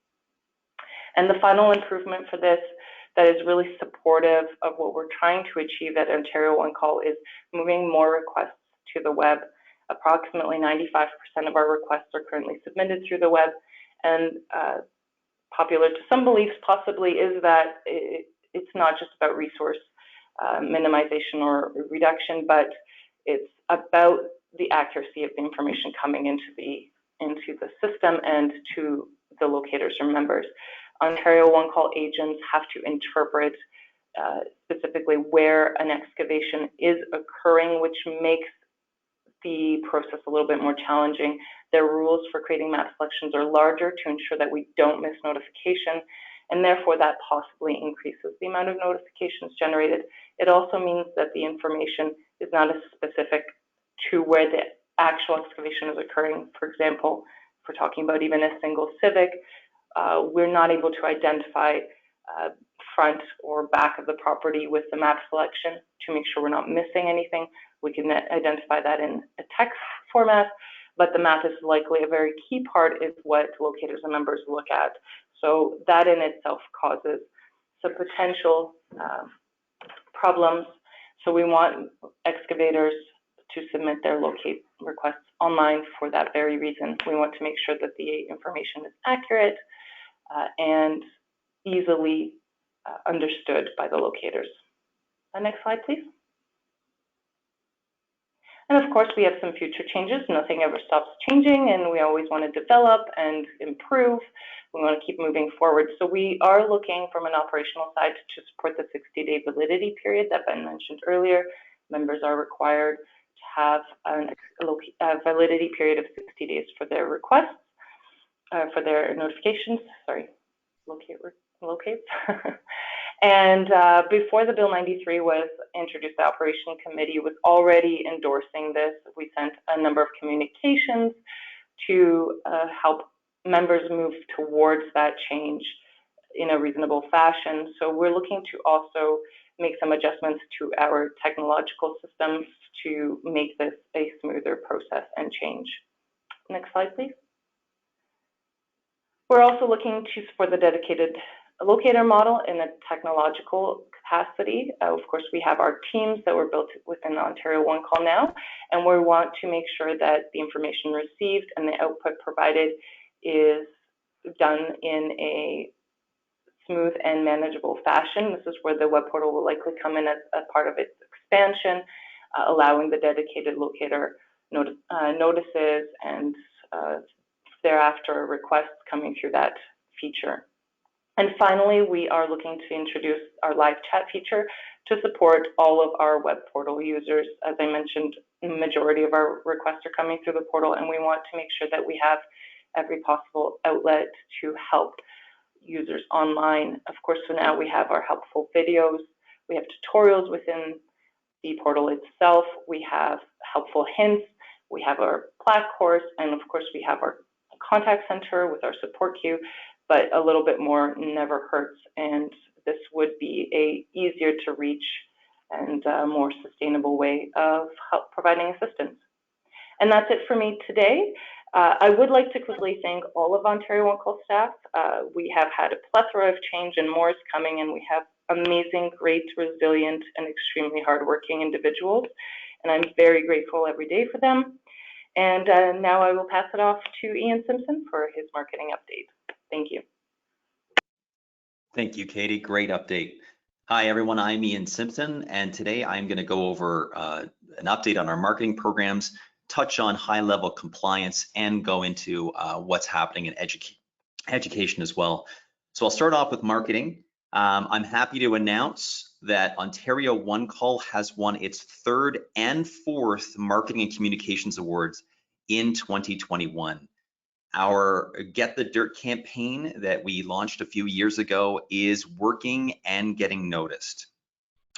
And the final improvement for this that is really supportive of what we're trying to achieve at Ontario Onecall is moving more requests to the web. Approximately 95% of our requests are currently submitted through the web, And popular to some beliefs possibly is that it's not just about resource minimization or reduction, but it's about the accuracy of the information coming into the system and to the locators or members. Ontario Onecall agents have to interpret specifically where an excavation is occurring, which makes the process a little bit more challenging. Their rules for creating map selections are larger to ensure that we don't miss notification, and therefore that possibly increases the amount of notifications generated. It also means that the information is not as specific to where the actual excavation is occurring. For example, if we're talking about even a single civic, we're not able to identify front or back of the property with the map selection to make sure we're not missing anything. We can identify that in a text format, but the map is likely a very key part is what locators and members look at. So that in itself causes some potential problems. So we want excavators to submit their locate requests online for that very reason. We want to make sure that the information is accurate and easily understood by the locators. Next slide, please. And of course, we have some future changes. Nothing ever stops changing, and we always want to develop and improve. We want to keep moving forward. So we are looking from an operational side to support the 60-day validity period that Ben mentioned earlier. Members are required to have a validity period of 60 days for their requests, for their notifications, sorry, locates. And before the Bill 93 was introduced, the Operation Committee was already endorsing this. We sent a number of communications to help members move towards that change in a reasonable fashion. So we're looking to also make some adjustments to our technological systems to make this a smoother process and change. Next slide, please. We're also looking to support the dedicated locator model in a technological capacity. Of course, we have our teams that were built within Ontario Onecall now, and we want to make sure that the information received and the output provided is done in a smooth and manageable fashion. This is where the web portal will likely come in as a part of its expansion, allowing the dedicated locator notices and thereafter requests coming through that feature. And finally, we are looking to introduce our live chat feature to support all of our web portal users. As I mentioned, the majority of our requests are coming through the portal, and we want to make sure that we have every possible outlet to help users online. Of course, so now we have our helpful videos, we have tutorials within the portal itself, we have helpful hints, we have our plaque course, and of course we have our contact center with our support queue, but a little bit more never hurts, and this would be a easier to reach and more sustainable way of providing assistance. And that's it for me today. I would like to quickly thank all of Ontario Onecall staff. We have had a plethora of change and more is coming, and we have amazing, great, resilient, and extremely hardworking individuals. And I'm very grateful every day for them. And now I will pass it off to Ian Simpson for his marketing update. Thank you. Thank you, Katie. Great update. Hi, everyone. I'm Ian Simpson, and today I'm going to go over an update on our marketing programs, touch on high-level compliance, and go into what's happening in education as well. So I'll start off with marketing. I'm happy to announce that Ontario Onecall has won its 3rd and 4th Marketing and Communications Awards in 2021. Our Get the Dirt campaign that we launched a few years ago is working and getting noticed.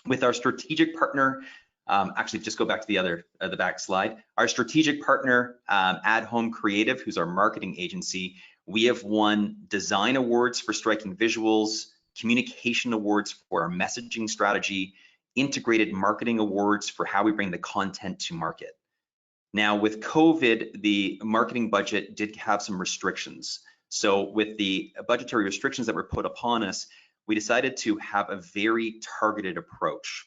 With our strategic partner, actually just go back to the back slide, our strategic partner, At Home Creative, who's our marketing agency, we have won design awards for striking visuals, communication awards for our messaging strategy, integrated marketing awards for how we bring the content to market. Now, with COVID, the marketing budget did have some restrictions. So with the budgetary restrictions that were put upon us, we decided to have a very targeted approach.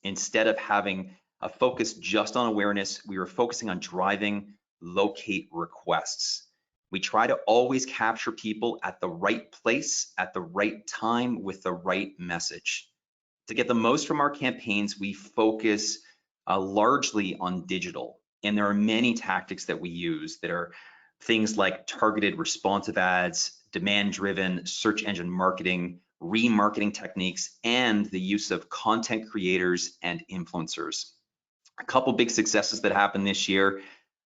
Instead of having a focus just on awareness, we were focusing on driving locate requests. We try to always capture people at the right place, at the right time, with the right message. To get the most from our campaigns, we focus largely on digital. And there are many tactics that we use that are things like targeted responsive ads, demand-driven search engine marketing, remarketing techniques, and the use of content creators and influencers. A couple big successes that happened this year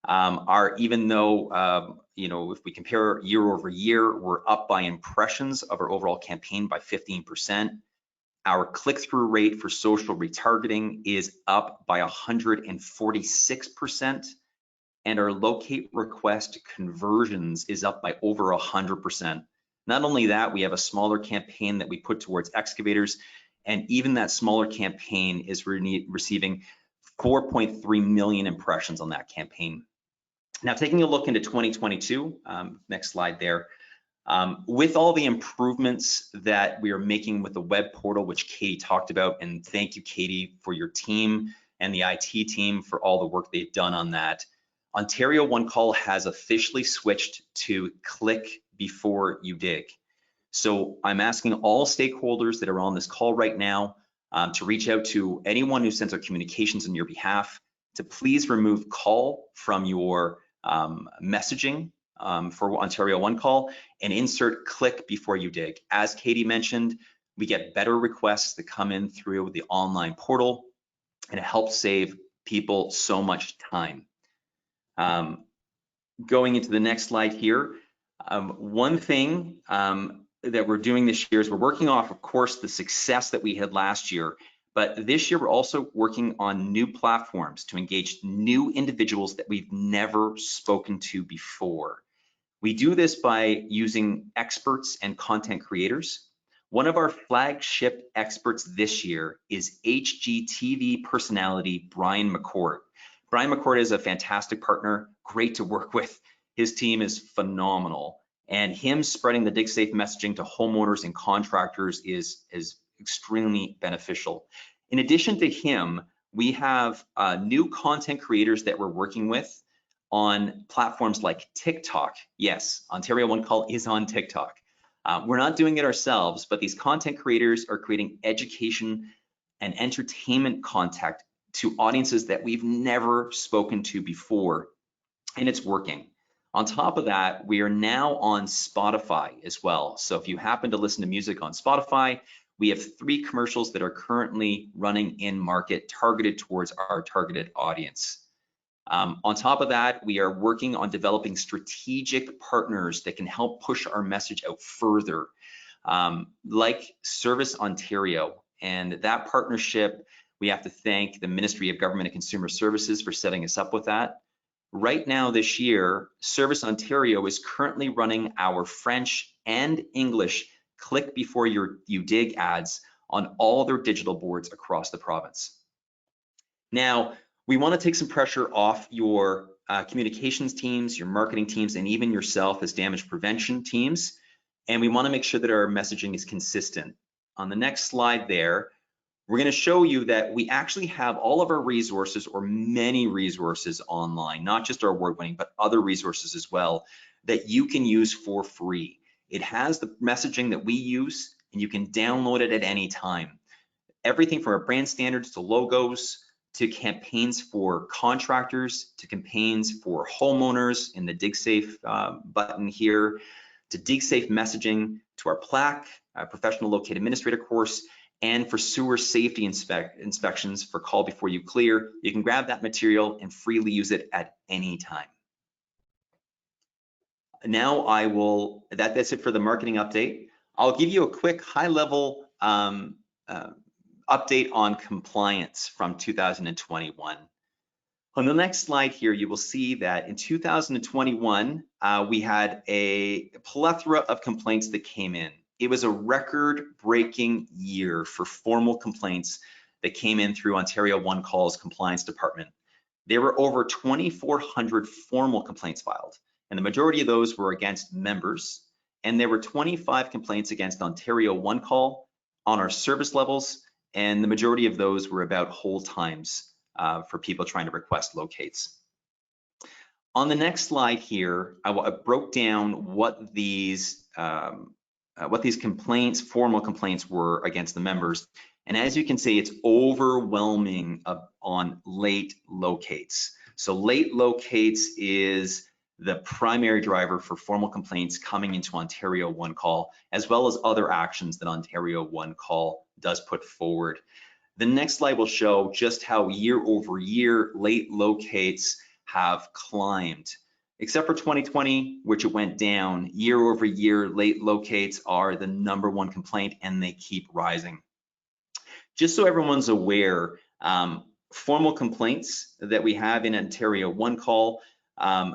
are, even though, if we compare year over year, we're up by impressions of our overall campaign by 15%. Our click-through rate for social retargeting is up by 146%, and our locate request conversions is up by over 100%. Not only that, we have a smaller campaign that we put towards excavators, and even that smaller campaign is receiving 4.3 million impressions on that campaign. Now, taking a look into 2022, next slide there. With all the improvements that we are making with the web portal, which Katie talked about, and thank you, Katie, for your team and the IT team for all the work they've done on that. Ontario Onecall has officially switched to click before you dig. So I'm asking all stakeholders that are on this call right now to reach out to anyone who sends out communications on your behalf to please remove call from your messaging for Ontario Onecall and insert click before you dig. As Katie mentioned, we get better requests that come in through the online portal, and it helps save people so much time. Going into the next slide here, one thing that we're doing this year is we're working off, of course, the success that we had last year, but this year we're also working on new platforms to engage new individuals that we've never spoken to before. We do this by using experts and content creators. One of our flagship experts this year is HGTV personality Brian McCord. Brian McCord is a fantastic partner, great to work with. His team is phenomenal, and him spreading the DigSafe messaging to homeowners and contractors is extremely beneficial. In addition to him, we have new content creators that we're working with on platforms like TikTok. Yes, Ontario Onecall is on TikTok. We're not doing it ourselves, but these content creators are creating education and entertainment content to audiences that we've never spoken to before, and it's working. On top of that, we are now on Spotify as well. So if you happen to listen to music on Spotify, we have 3 commercials that are currently running in market targeted towards our targeted audience. On top of that, we are working on developing strategic partners that can help push our message out further, like Service Ontario. And that partnership, we have to thank the Ministry of Government and Consumer Services for setting us up with that. Right now this year, Service Ontario is currently running our French and English click before you dig ads on all their digital boards across the province. Now, we want to take some pressure off your communications teams, your marketing teams, and even yourself as damage prevention teams. And we want to make sure that our messaging is consistent. On the next slide there, we're going to show you that we actually have all of our resources, or many resources online, not just our award-winning, but other resources as well, that you can use for free. It has the messaging that we use, and you can download it at any time. Everything from our brand standards to logos, to campaigns for contractors, to campaigns for homeowners in the DigSafe button here, to DigSafe messaging, to our plaque, professional locate administrator course, and for sewer safety inspections for call before you clear. You can grab that material and freely use it at any time. Now that's it for the marketing update. I'll give you a quick high-level update on compliance from 2021. On the next slide here, you will see that in 2021, we had a plethora of complaints that came in. It was a record-breaking year for formal complaints that came in through Ontario Onecall's compliance department. There were over 2,400 formal complaints filed, and the majority of those were against members, and there were 25 complaints against Ontario Onecall on our service levels, and the majority of those were about hold times for people trying to request locates. On the next slide here, I broke down what these complaints, formal complaints, were against the members. And as you can see, it's overwhelming on late locates. So late locates is the primary driver for formal complaints coming into Ontario Onecall, as well as other actions that Ontario Onecall does put forward. The next slide will show just how year over year late locates have climbed. Except for 2020, which it went down, year over year, late locates are the #1 complaint, and they keep rising. Just so everyone's aware, formal complaints that we have in Ontario Onecall,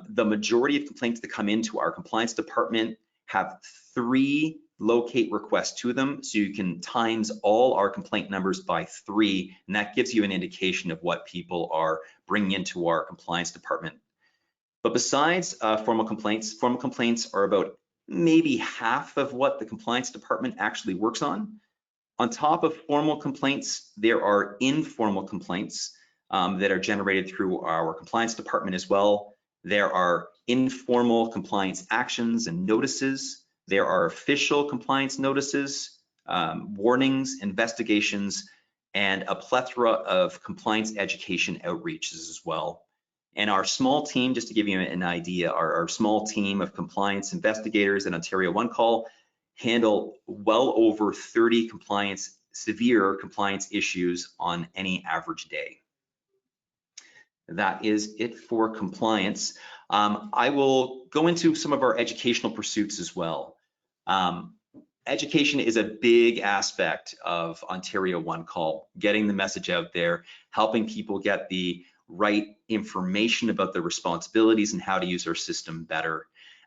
the majority of complaints that come into our compliance department have 3 locate requests to them. So you can times all our complaint numbers by 3, and that gives you an indication of what people are bringing into our compliance department. But besides formal complaints are about maybe half of what the compliance department actually works on. On top of formal complaints, there are informal complaints that are generated through our compliance department as well. There are informal compliance actions and notices. There are official compliance notices, warnings, investigations, and a plethora of compliance education outreaches as well. And our small team, just to give you an idea, our small team of compliance investigators in Ontario Onecall handle well over 30 severe compliance issues on any average day. That is it for compliance. I will go into some of our educational pursuits as well. Education is a big aspect of Ontario Onecall, getting the message out there, helping people get the right information about their responsibilities and how to use our system better.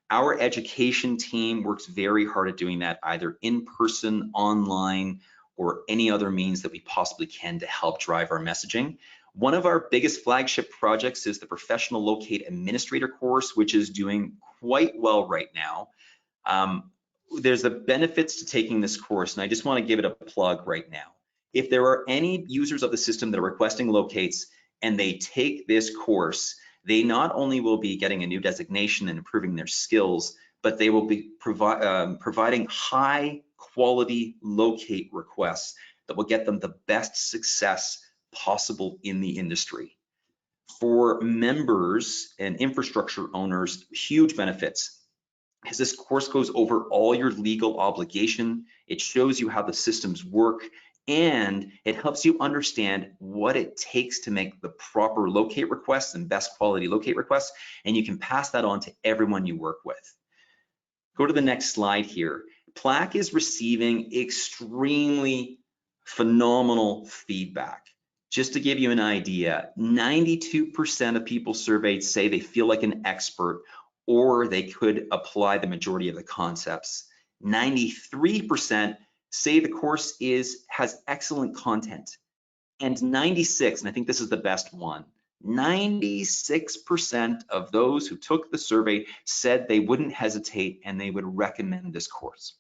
Our education team works very hard at doing that, either in person, online, or any other means that we possibly can to help drive our messaging. One of our biggest flagship projects is the Professional Locate Administrator course, which is doing quite well right now. There's the benefits to taking this course, and I just want to give it a plug right now. If there are any users of the system that are requesting locates and they take this course, they not only will be getting a new designation and improving their skills, but they will be providing high quality locate requests that will get them the best success possible in the industry. For members and infrastructure owners, huge benefits, because this course goes over all your legal obligation. It shows you how the systems work, and it helps you understand what it takes to make the proper locate requests and best quality locate requests, and you can pass that on to everyone you work with. Go to the next slide here. PLAC is receiving extremely phenomenal feedback. Just to give you an idea, 92% of people surveyed say they feel like an expert or they could apply the majority of the concepts. 93% say the course has excellent content. And 96, and I think this is the best one, 96% of those who took the survey said they wouldn't hesitate and they would recommend this course.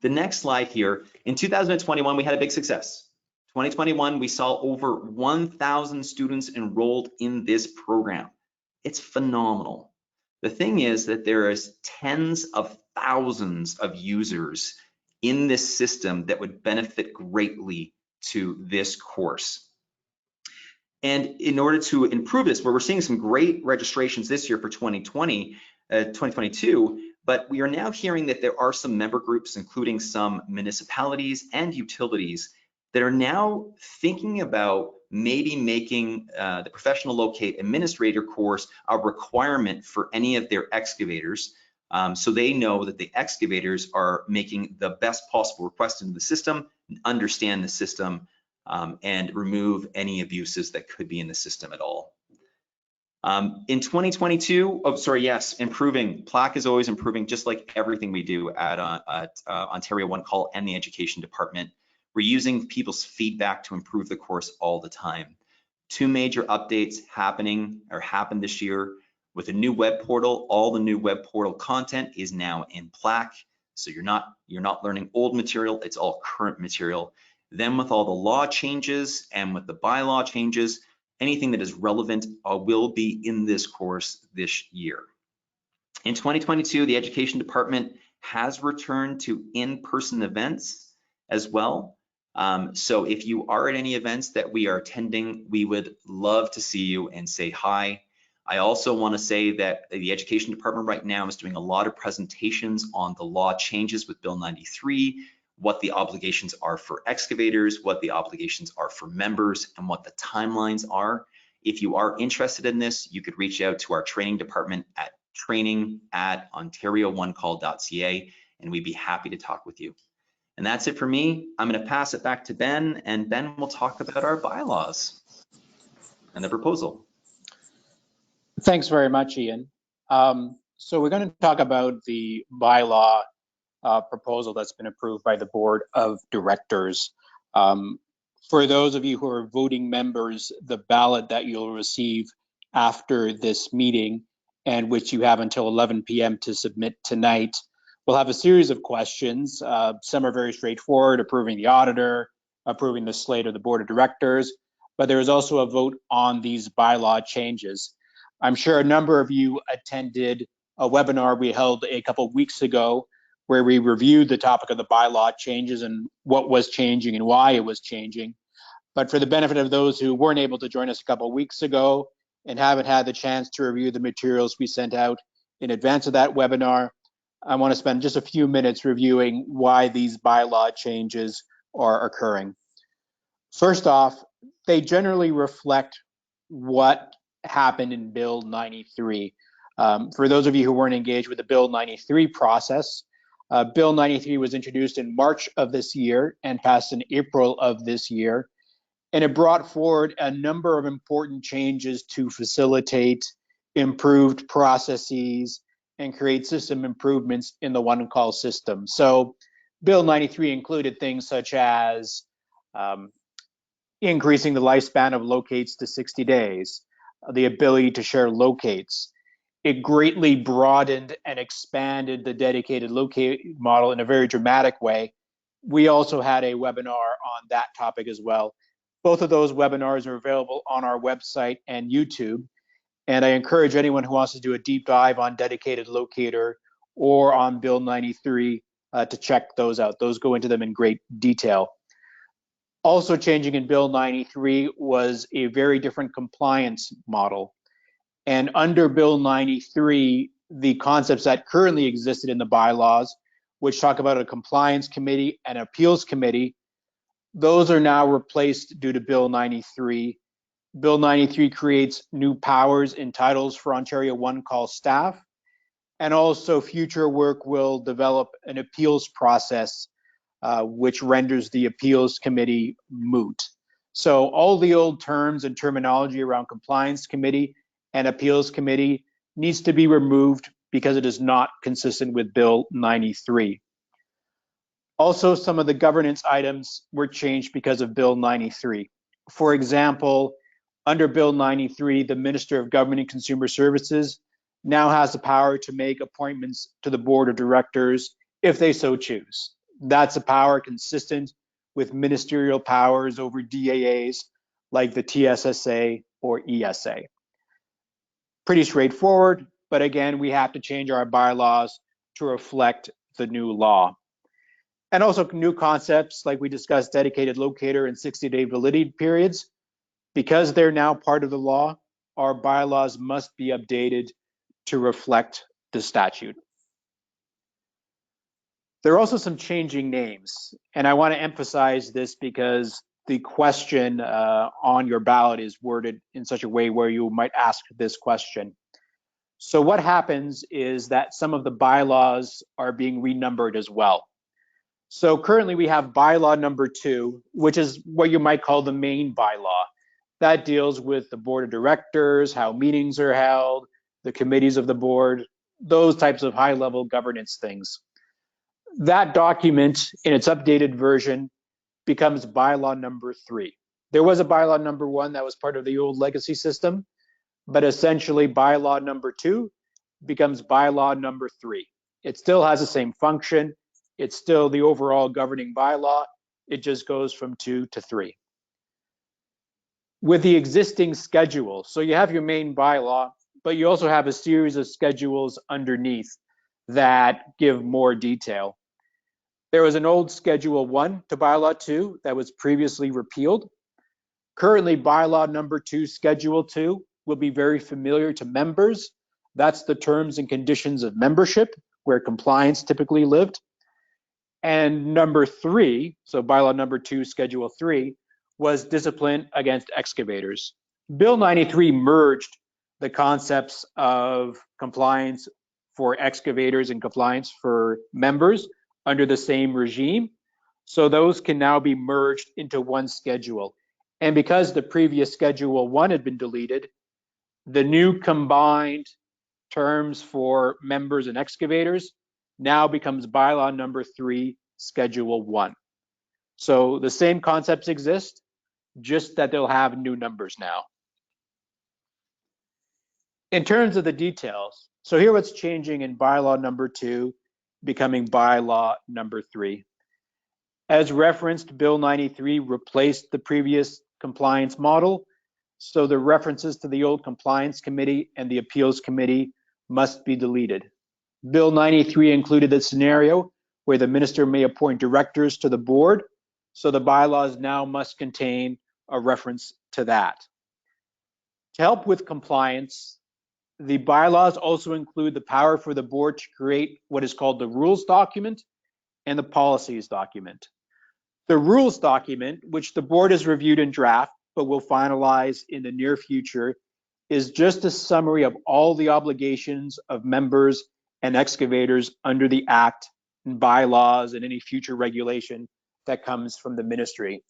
The next slide here, in 2021, we had a big success. 2021, we saw over 1,000 students enrolled in this program. It's phenomenal. The thing is that there is tens of thousands of users in this system that would benefit greatly to this course. And in order to improve this, we're seeing some great registrations this year for 2022, but we are now hearing that there are some member groups, including some municipalities and utilities, that are now thinking about maybe making the Professional Locate Administrator course a requirement for any of their excavators, so they know that the excavators are making the best possible request into the system, understand the system, and remove any abuses that could be in the system at all. In 2022, improving. PLAC is always improving, just like everything we do at Ontario Onecall and the Education Department. We're using people's feedback to improve the course all the time. 2 major updates happened this year. With a new web portal, all the new web portal content is now in PLAC. So you're not learning old material, it's all current material. Then with all the law changes and with the bylaw changes, Anything that is relevant will be in this course this year. In 2022, the Education Department has returned to in-person events as well. So if you are at any events that we are attending, we would love to see you and say hi. I also want to say that the Education Department right now is doing a lot of presentations on the law changes with Bill 93, what the obligations are for excavators, what the obligations are for members, and what the timelines are. If you are interested in this, you could reach out to our training department at training@ontarioonecall.ca, and we'd be happy to talk with you. And that's it for me. I'm going to pass it back to Ben, and Ben will talk about our bylaws and the proposal. Thanks very much, Ian. So we're going to talk about the bylaw proposal that's been approved by the Board of Directors. For those of you who are voting members, the ballot that you'll receive after this meeting, and which you have until 11 p.m. to submit tonight, will have a series of questions. Some are very straightforward, approving the auditor, approving the slate of the Board of Directors, but there is also a vote on these bylaw changes. I'm sure a number of you attended a webinar we held a couple of weeks ago where we reviewed the topic of the bylaw changes and what was changing and why it was changing. But for the benefit of those who weren't able to join us a couple of weeks ago and haven't had the chance to review the materials we sent out in advance of that webinar, I want to spend just a few minutes reviewing why these bylaw changes are occurring. First off, they generally reflect what happened in Bill 93. For those of you who weren't engaged with the Bill 93 process, Bill 93 was introduced in March of this year and passed in April of this year. And it brought forward a number of important changes to facilitate improved processes and create system improvements in the Onecall system. So Bill 93 included things such as increasing the lifespan of locates to 60 days, the ability to share locates. It greatly broadened and expanded the dedicated locate model in a very dramatic way. We also had a webinar on that topic as well. Both of those webinars are available on our website and YouTube. And I encourage anyone who wants to do a deep dive on dedicated locator or on Bill 93 to check those out. Those go into them in great detail. Also changing in Bill 93 was a very different compliance model. And under Bill 93, the concepts that currently existed in the bylaws, which talk about a compliance committee and appeals committee, those are now replaced due to Bill 93. Bill 93 creates new powers and titles for Ontario Onecall staff, and also future work will develop an appeals process which renders the appeals committee moot. So all the old terms and terminology around compliance committee and appeals committee needs to be removed because it is not consistent with Bill 93. Also, some of the governance items were changed because of Bill 93. For example, under Bill 93, the Minister of Government and Consumer Services now has the power to make appointments to the Board of Directors if they so choose. That's a power consistent with ministerial powers over DAAs like the TSSA or ESA. Pretty straightforward, but again, we have to change our bylaws to reflect the new law. And also new concepts like we discussed, dedicated locator and 60-day validity periods. Because they're now part of the law, our bylaws must be updated to reflect the statute. There are also some changing names, and I want to emphasize this because the question on your ballot is worded in such a way where you might ask this question. So what happens is that some of the bylaws are being renumbered as well. So currently we have bylaw number 2, which is what you might call the main bylaw. That deals with the Board of Directors, how meetings are held, the committees of the board, those types of high-level governance things. That document in its updated version becomes bylaw number 3. There was a bylaw number 1 that was part of the old legacy system, but essentially bylaw number 2 becomes bylaw number 3. It still has the same function. It's still the overall governing bylaw. It just goes from 2 to 3. with the existing schedule. So you have your main bylaw, but you also have a series of schedules underneath that give more detail. There was an old Schedule 1 to Bylaw 2 that was previously repealed. Currently, Bylaw number 2, Schedule 2, will be very familiar to members. That's the terms and conditions of membership, where compliance typically lived. And number 3, so Bylaw number 2, Schedule 3, was discipline against excavators. Bill 93 merged the concepts of compliance for excavators and compliance for members under the same regime. So those can now be merged into one schedule. And because the previous Schedule 1 had been deleted, the new combined terms for members and excavators now becomes Bylaw number 3, Schedule 1. So the same concepts exist, just that they'll have new numbers now. In terms of the details, so here what's changing in Bylaw number 2, becoming Bylaw number 3. As referenced, Bill 93 replaced the previous compliance model, so the references to the old compliance committee and the appeals committee must be deleted. Bill 93 included a scenario where the minister may appoint directors to the board, so the bylaws now must contain a reference to that. To help with compliance, the bylaws also include the power for the board to create what is called the rules document and the policies document. The rules document, which the board has reviewed in draft but will finalize in the near future, is just a summary of all the obligations of members and excavators under the Act and bylaws and any future regulation that comes from the ministry.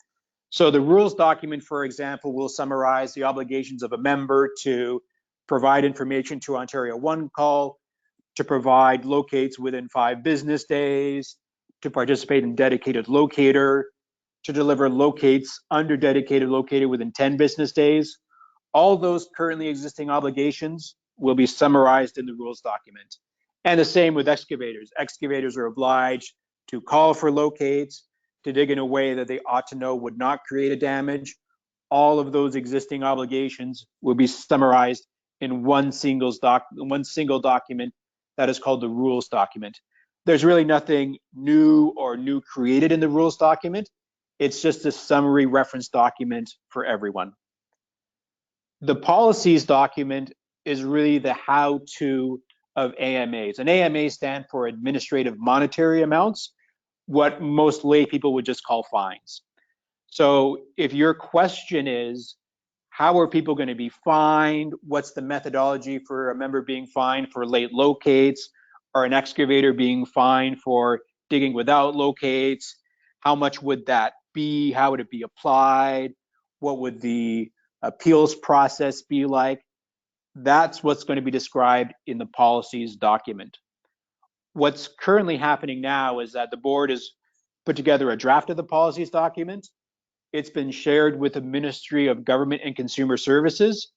So the rules document, for example, will summarize the obligations of a member to provide information to Ontario Onecall, to provide locates within 5 business days, to participate in dedicated locator, to deliver locates under dedicated locator within 10 business days. All those currently existing obligations will be summarized in the rules document. And the same with excavators. Excavators are obliged to call for locates, to dig in a way that they ought to know would not create a damage. All of those existing obligations will be summarized in one single document that is called the rules document. There's really nothing new or new created in the rules document. It's just a summary reference document for everyone. The policies document is really the how-to of AMAs. And AMAs stand for administrative monetary amounts, what most lay people would just call fines. So if your question is, how are people going to be fined? What's the methodology for a member being fined for late locates, or an excavator being fined for digging without locates? How much would that be? How would it be applied? What would the appeals process be like? That's what's going to be described in the policies document. What's currently happening now is that the board has put together a draft of the policies document. It's been shared with the Ministry of Government and Consumer Services,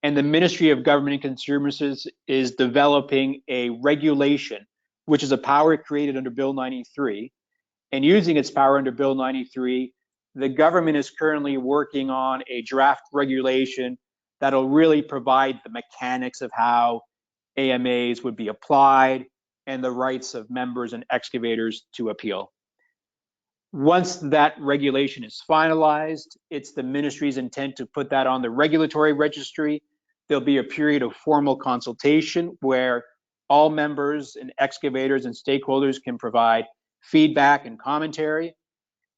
and the Ministry of Government and Consumer Services is developing a regulation, which is a power created under Bill 93. And using its power under Bill 93, the government is currently working on a draft regulation that'll really provide the mechanics of how AMAs would be applied and the rights of members and excavators to appeal. Once that regulation is finalized, it's the ministry's intent to put that on the regulatory registry. There'll be a period of formal consultation where all members and excavators and stakeholders can provide feedback and commentary.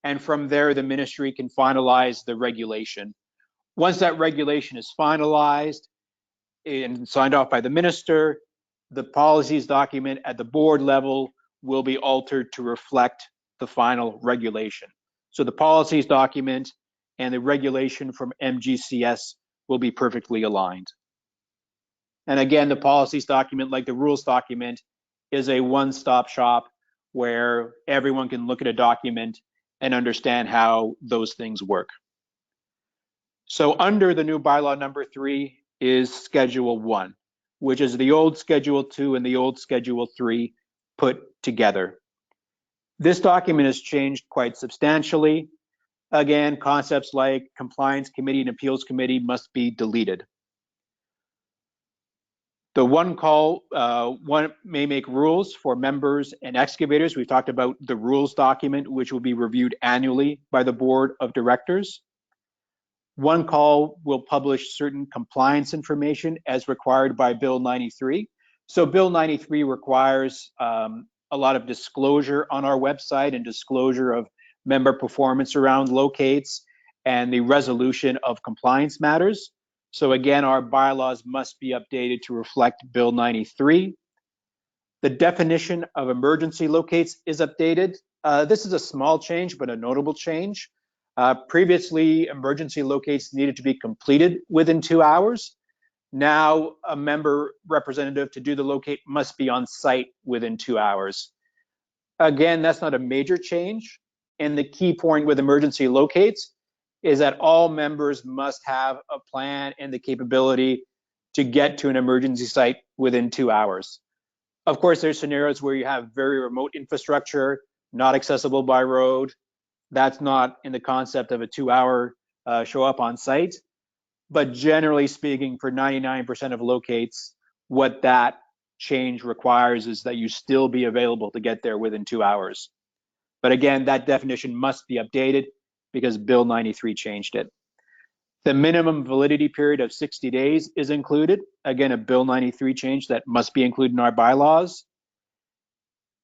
And from there, the ministry can finalize the regulation. Once that regulation is finalized and signed off by the minister, the policies document at the board level will be altered to reflect the final regulation. So the policies document and the regulation from Mgcs will be perfectly aligned. And again, the policies document, like the rules document, is a one-stop shop where everyone can look at a document and understand how those things work. So under the new bylaw number 3 is Schedule 1, which is the old Schedule 2 and the old Schedule 3 put together. This document has changed quite substantially. Again, concepts like compliance committee and appeals committee must be deleted. The one call may make rules for members and excavators. We've talked about the rules document, which will be reviewed annually by the board of directors. One call will publish certain compliance information as required by Bill 93. So Bill 93 requires a lot of disclosure on our website and disclosure of member performance around locates and the resolution of compliance matters. So again, our bylaws must be updated to reflect Bill 93. The definition of emergency locates is updated. This is a small change, but a notable change. Previously, emergency locates needed to be completed within 2 hours. Now, a member representative to do the locate must be on site within 2 hours. Again, that's not a major change. And the key point with emergency locates is that all members must have a plan and the capability to get to an emergency site within 2 hours. Of course, there's scenarios where you have very remote infrastructure, not accessible by road. That's not in the concept of a 2-hour show up on site. But generally speaking, for 99% of locates, what that change requires is that you still be available to get there within 2 hours. But again, that definition must be updated because Bill 93 changed it. The minimum validity period of 60 days is included. Again, a Bill 93 change that must be included in our bylaws.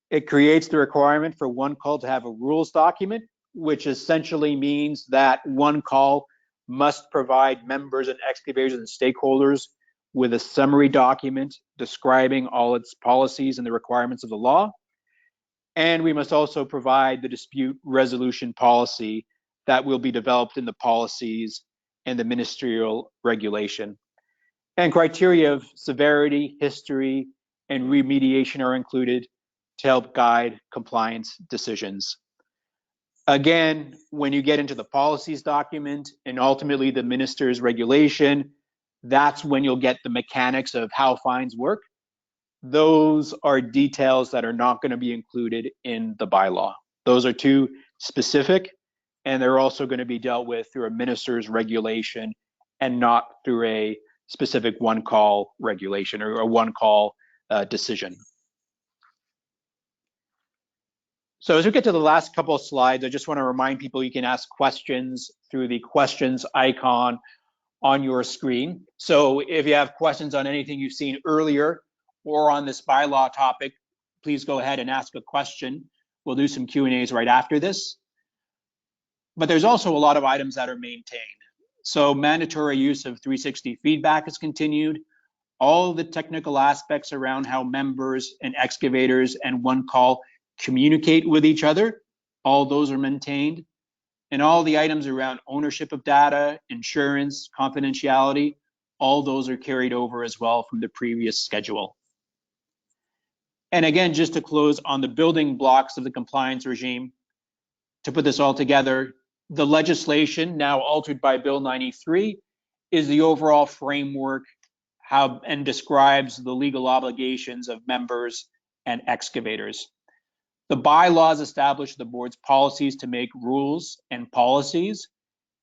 It creates the requirement for one call to have a rules document, which essentially means that one call must provide members and excavators and stakeholders with a summary document describing all its policies and the requirements of the law. And we must also provide the dispute resolution policy that will be developed in the policies and the ministerial regulation. And criteria of severity, history, and remediation are included to help guide compliance decisions. Again, when you get into the policies document and ultimately the minister's regulation, that's when you'll get the mechanics of how fines work. Those are details that are not going to be included in the bylaw. Those are too specific, and they're also going to be dealt with through a minister's regulation and not through a specific one-call regulation or a one-call decision. So as we get to the last couple of slides, I just want to remind people you can ask questions through the questions icon on your screen. So if you have questions on anything you've seen earlier or on this bylaw topic, please go ahead and ask a question. We'll do some Q&As right after this. But there's also a lot of items that are maintained. So mandatory use of 360 feedback is continued. All the technical aspects around how members and excavators and one call communicate with each other, all those are maintained. And all the items around ownership of data, insurance, confidentiality, all those are carried over as well from the previous schedule. And again, just to close on the building blocks of the compliance regime, to put this all together, the legislation now altered by Bill 93 is the overall framework and describes the legal obligations of members and excavators. The bylaws establish the board's policies to make rules and policies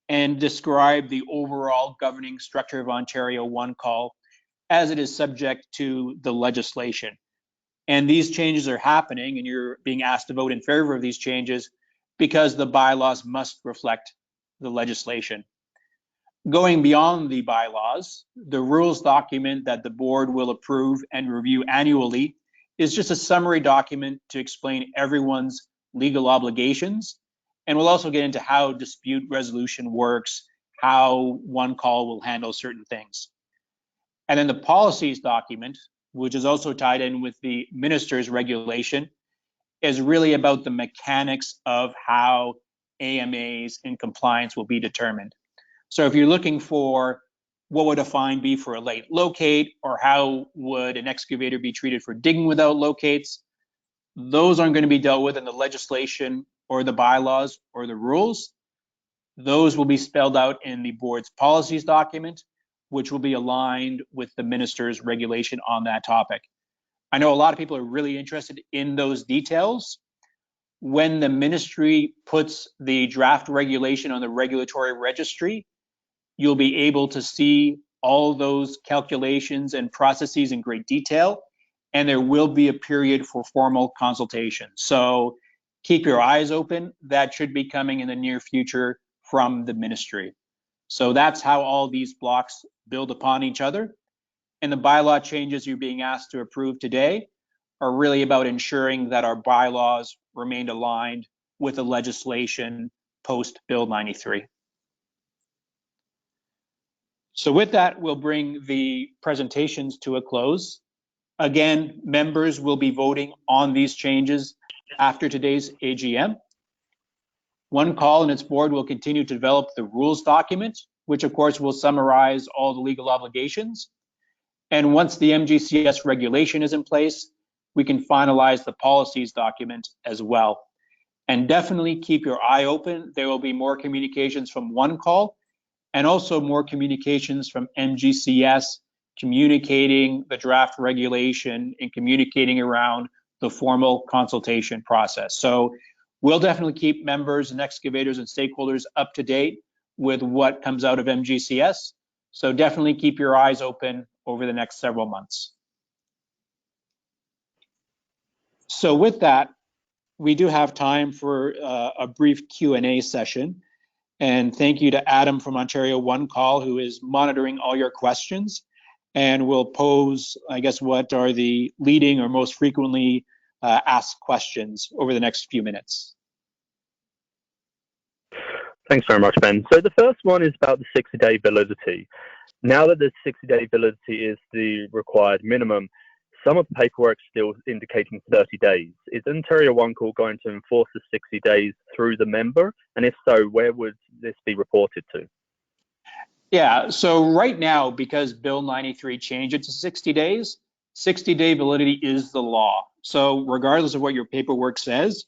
and describe the overall governing structure of Ontario One Call as it is subject to the legislation. And these changes are happening, and you're being asked to vote in favor of these changes because the bylaws must reflect the legislation. Going beyond the bylaws, the rules document that the board will approve and review annually is just a summary document to explain everyone's legal obligations. And we'll also get into how dispute resolution works, how one call will handle certain things. And then the policies document, which is also tied in with the minister's regulation, is really about the mechanics of how AMAs in compliance will be determined. So if you're looking for what would a fine be for a late locate, or how would an excavator be treated for digging without locates, those aren't going to be dealt with in the legislation or the bylaws or the rules. Those will be spelled out in the board's policies document, which will be aligned with the minister's regulation on that topic. I know a lot of people are really interested in those details. when the ministry puts the draft regulation on the regulatory registry, you'll be able to see all those calculations and processes in great detail, and there will be a period for formal consultation. So keep your eyes open. That should be coming in the near future from the ministry. So that's how all these blocks build upon each other. And the bylaw changes you're being asked to approve today are really about ensuring that our bylaws remain aligned with the legislation post Bill 93. So with that, we'll bring the presentations to a close. Again, members will be voting on these changes after today's AGM. Onecall and its board will continue to develop the rules document, which of course will summarize all the legal obligations. And once the MGCS regulation is in place, we can finalize the policies document as well. And definitely keep your eye open. There will be more communications from Onecall and also more communications from MGCS communicating the draft regulation and communicating around the formal consultation process. So we'll definitely keep members and excavators and stakeholders up to date with what comes out of MGCS. So definitely keep your eyes open over the next several months. So with that, we do have time for a brief Q&A session. And thank you to Adam from Ontario Onecall, who is monitoring all your questions and will pose, I guess, what are the leading or most frequently asked questions over the next few minutes. Thanks very much, Ben. So the first one is about the 60-day validity. Now that the 60-day validity is the required minimum, some of the paperwork still indicating 30 days. Is Ontario Onecall going to enforce the 60 days through the member? And if so, where would this be reported to? Yeah, so right now, because Bill 93 changed it to 60 days, 60-day validity is the law. So regardless of what your paperwork says,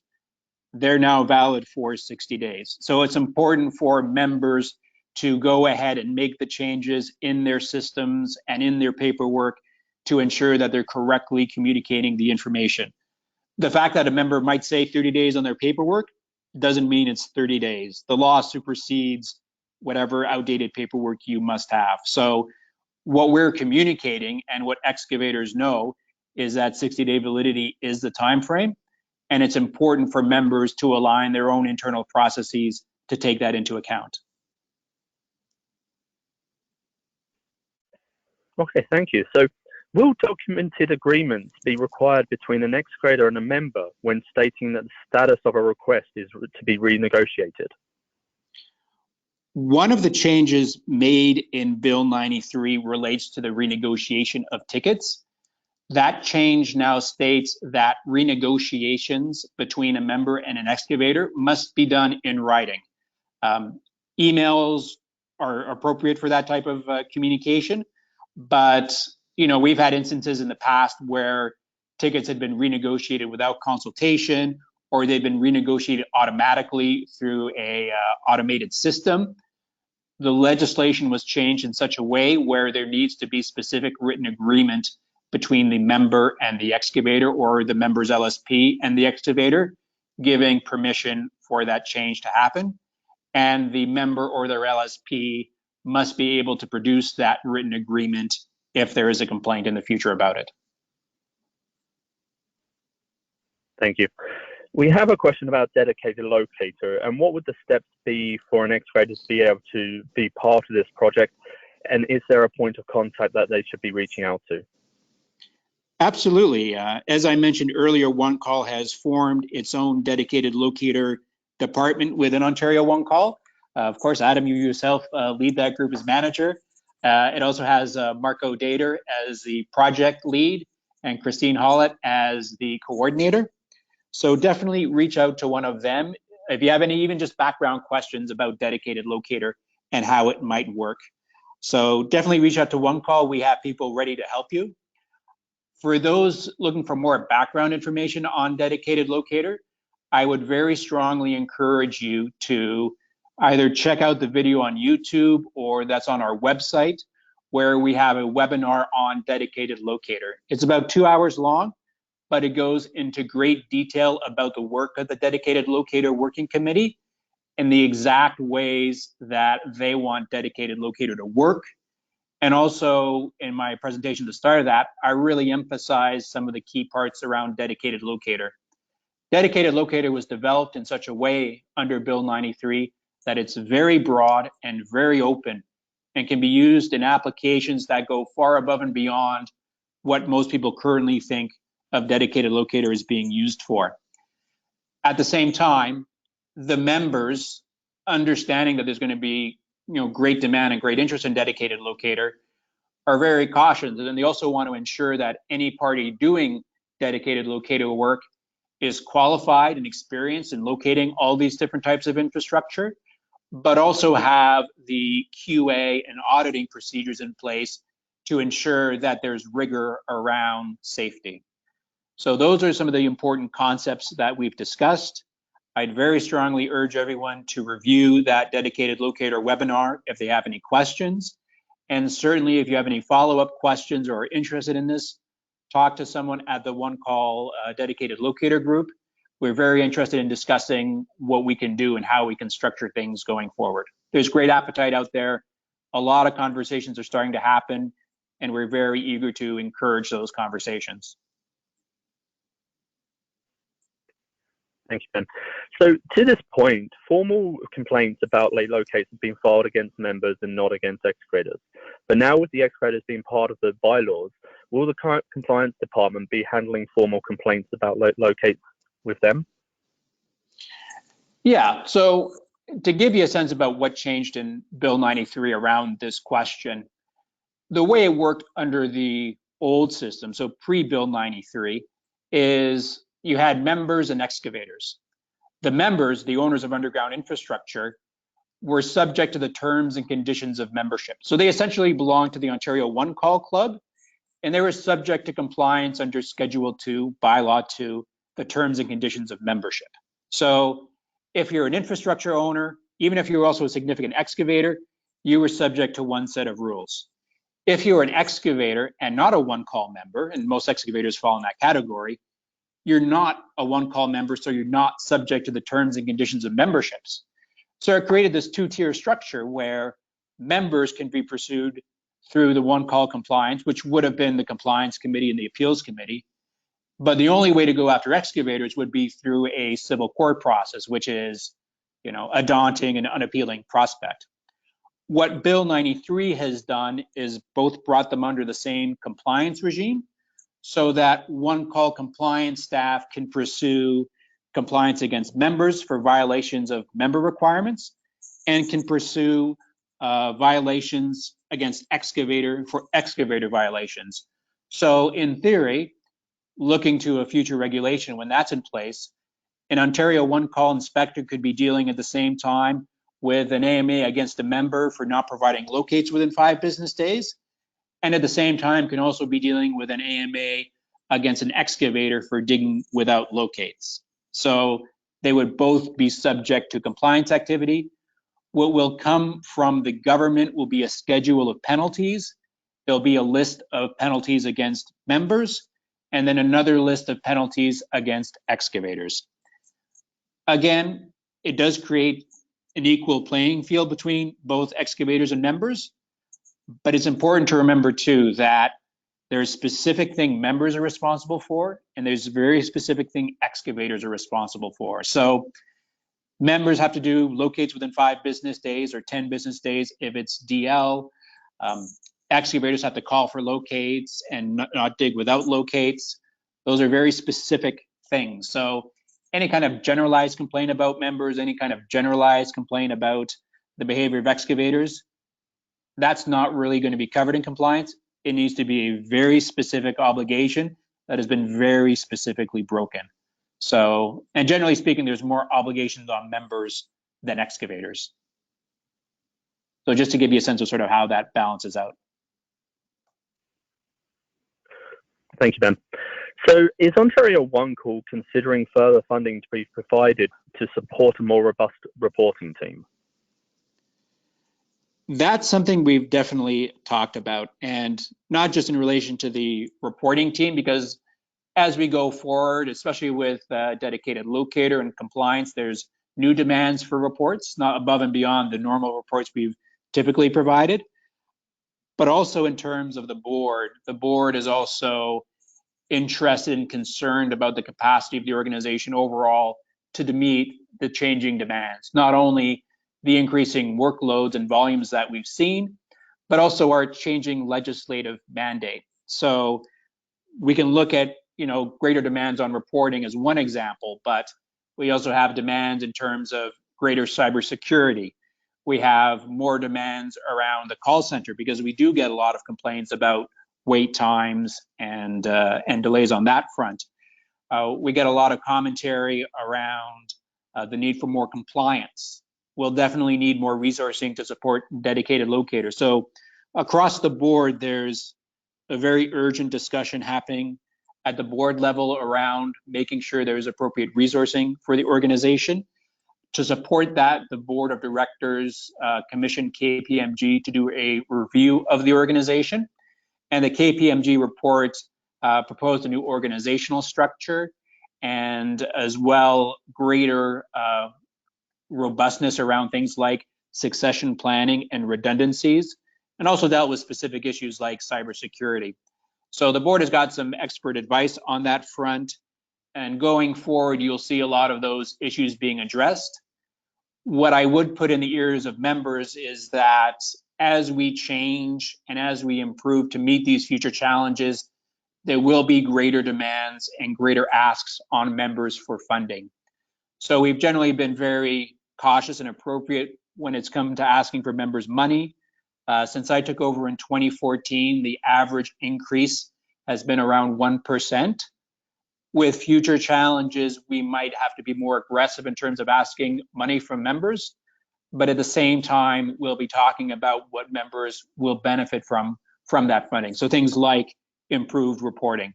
they're now valid for 60 days. So it's important for members to go ahead and make the changes in their systems and in their paperwork to ensure that they're correctly communicating the information. The fact that a member might say 30 days on their paperwork doesn't mean it's 30 days. The law supersedes whatever outdated paperwork you must have. So what we're communicating and what excavators know is that 60-day validity is the time frame, and it's important for members to align their own internal processes to take that into account. Okay, thank you. So will documented agreements be required between an excavator and a member when stating that the status of a request is to be renegotiated? One of the changes made in Bill 93 relates to the renegotiation of tickets. That change now states that renegotiations between a member and an excavator must be done in writing. Emails are appropriate for that type of communication, but we've had instances in the past where tickets had been renegotiated without consultation, or they've been renegotiated automatically through a automated system. The legislation was changed in such a way where there needs to be specific written agreement between the member and the excavator, or the member's LSP and the excavator, giving permission for that change to happen. And the member or their LSP must be able to produce that written agreement if there is a complaint in the future about it. Thank you. We have a question about dedicated locator, and what would the steps be for an excavator to be able to be part of this project? And is there a point of contact that they should be reaching out to? Absolutely. As I mentioned earlier, Onecall has formed its own dedicated locator department within Ontario Onecall. Of course, Adam, you yourself lead that group as manager. It also has Marco Dater as the project lead and Christine Hollett as the coordinator. So definitely reach out to one of them if you have any even just background questions about dedicated locator and how it might work. So definitely reach out to Onecall. We have people ready to help you. For those looking for more background information on dedicated locator, I would very strongly encourage you to either check out the video on YouTube or that's on our website, where we have a webinar on dedicated locator. It's about 2 hours long, but it goes into great detail about the work of the dedicated locator working committee and the exact ways that they want dedicated locator to work. And also in my presentation at the start of that, I really emphasized some of the key parts around dedicated locator. Dedicated locator was developed in such a way under Bill 93 that it's very broad and very open and can be used in applications that go far above and beyond what most people currently think of dedicated locator as being used for. At the same time, the members, understanding that there's going to be great demand and great interest in dedicated locator, are very cautious, and they also want to ensure that any party doing dedicated locator work is qualified and experienced in locating all these different types of infrastructure, but also have the QA and auditing procedures in place to ensure that there's rigor around safety. So those are some of the important concepts that we've discussed. I'd very strongly urge everyone to review that dedicated locator webinar if they have any questions. And certainly if you have any follow-up questions or are interested in this, talk to someone at the Onecall dedicated locator group. We're very interested in discussing what we can do and how we can structure things going forward. There's great appetite out there. A lot of conversations are starting to happen, and we're very eager to encourage those conversations. Thank you, Ben. So to this point, formal complaints about late locates have been filed against members and not against excavators. But now with the excavators being part of the bylaws, will the current compliance department be handling formal complaints about late locates with them? Yeah, so to give you a sense about what changed in Bill 93 around this question, the way it worked under the old system, so pre-Bill 93, is you had members and excavators. The members, the owners of underground infrastructure, were subject to the terms and conditions of membership. So they essentially belonged to the Ontario Onecall Club, and they were subject to compliance under Schedule 2, Bylaw 2, the terms and conditions of membership. So if you're an infrastructure owner, even if you're also a significant excavator, you were subject to one set of rules. If you're an excavator and not a Onecall member, and most excavators fall in that category, you're not a Onecall member, so you're not subject to the terms and conditions of memberships. So it created this two-tier structure where members can be pursued through the Onecall compliance, which would have been the compliance committee and the appeals committee. But the only way to go after excavators would be through a civil court process, which is, a daunting and unappealing prospect. What Bill 93 has done is both brought them under the same compliance regime, so that Onecall compliance staff can pursue compliance against members for violations of member requirements and can pursue violations against excavator for excavator violations. So in theory, looking to a future regulation when that's in place, an Ontario Onecall inspector could be dealing at the same time with an AMA against a member for not providing locates within 5 business days, and at the same time can also be dealing with an AMA against an excavator for digging without locates. So they would both be subject to compliance activity. What will come from the government will be a schedule of penalties. There'll be a list of penalties against members, and then another list of penalties against excavators. Again, it does create an equal playing field between both excavators and members, but it's important to remember too that there's specific thing members are responsible for, and there's very specific thing excavators are responsible for. So members have to do locates within 5 business days or 10 business days if it's DL. Excavators have to call for locates and not dig without locates. Those are very specific things. So any kind of generalized complaint about members, any kind of generalized complaint about the behavior of excavators, that's not really going to be covered in compliance. It needs to be a very specific obligation that has been very specifically broken. So, and generally speaking, there's more obligations on members than excavators. So just to give you a sense of sort of how that balances out. Thank you, Ben. So is Ontario Onecall considering further funding to be provided to support a more robust reporting team? That's something we've definitely talked about, and not just in relation to the reporting team, because as we go forward, especially with dedicated locator and compliance, there's new demands for reports, not above and beyond the normal reports we've typically provided. But also in terms of the board is also interested and concerned about the capacity of the organization overall to meet the changing demands, not only the increasing workloads and volumes that we've seen, but also our changing legislative mandate. So we can look at, greater demands on reporting as one example, but we also have demands in terms of greater cybersecurity. We have more demands around the call center because we do get a lot of complaints about wait times and delays on that front. We get a lot of commentary around the need for more compliance. We'll definitely need more resourcing to support dedicated locators. So across the board, there's a very urgent discussion happening at the board level around making sure there's appropriate resourcing for the organization. To support that, the board of directors commissioned KPMG to do a review of the organization. And the KPMG report proposed a new organizational structure and as well greater robustness around things like succession planning and redundancies, and also dealt with specific issues like cybersecurity. So the board has got some expert advice on that front, and going forward, you'll see a lot of those issues being addressed. What I would put in the ears of members is that as we change and as we improve to meet these future challenges, there will be greater demands and greater asks on members for funding. So we've generally been very cautious and appropriate when it's come to asking for members' money. Since I took over in 2014, the average increase has been around 1%. With future challenges, we might have to be more aggressive in terms of asking money from members, but at the same time, we'll be talking about what members will benefit from that funding. So things like improved reporting.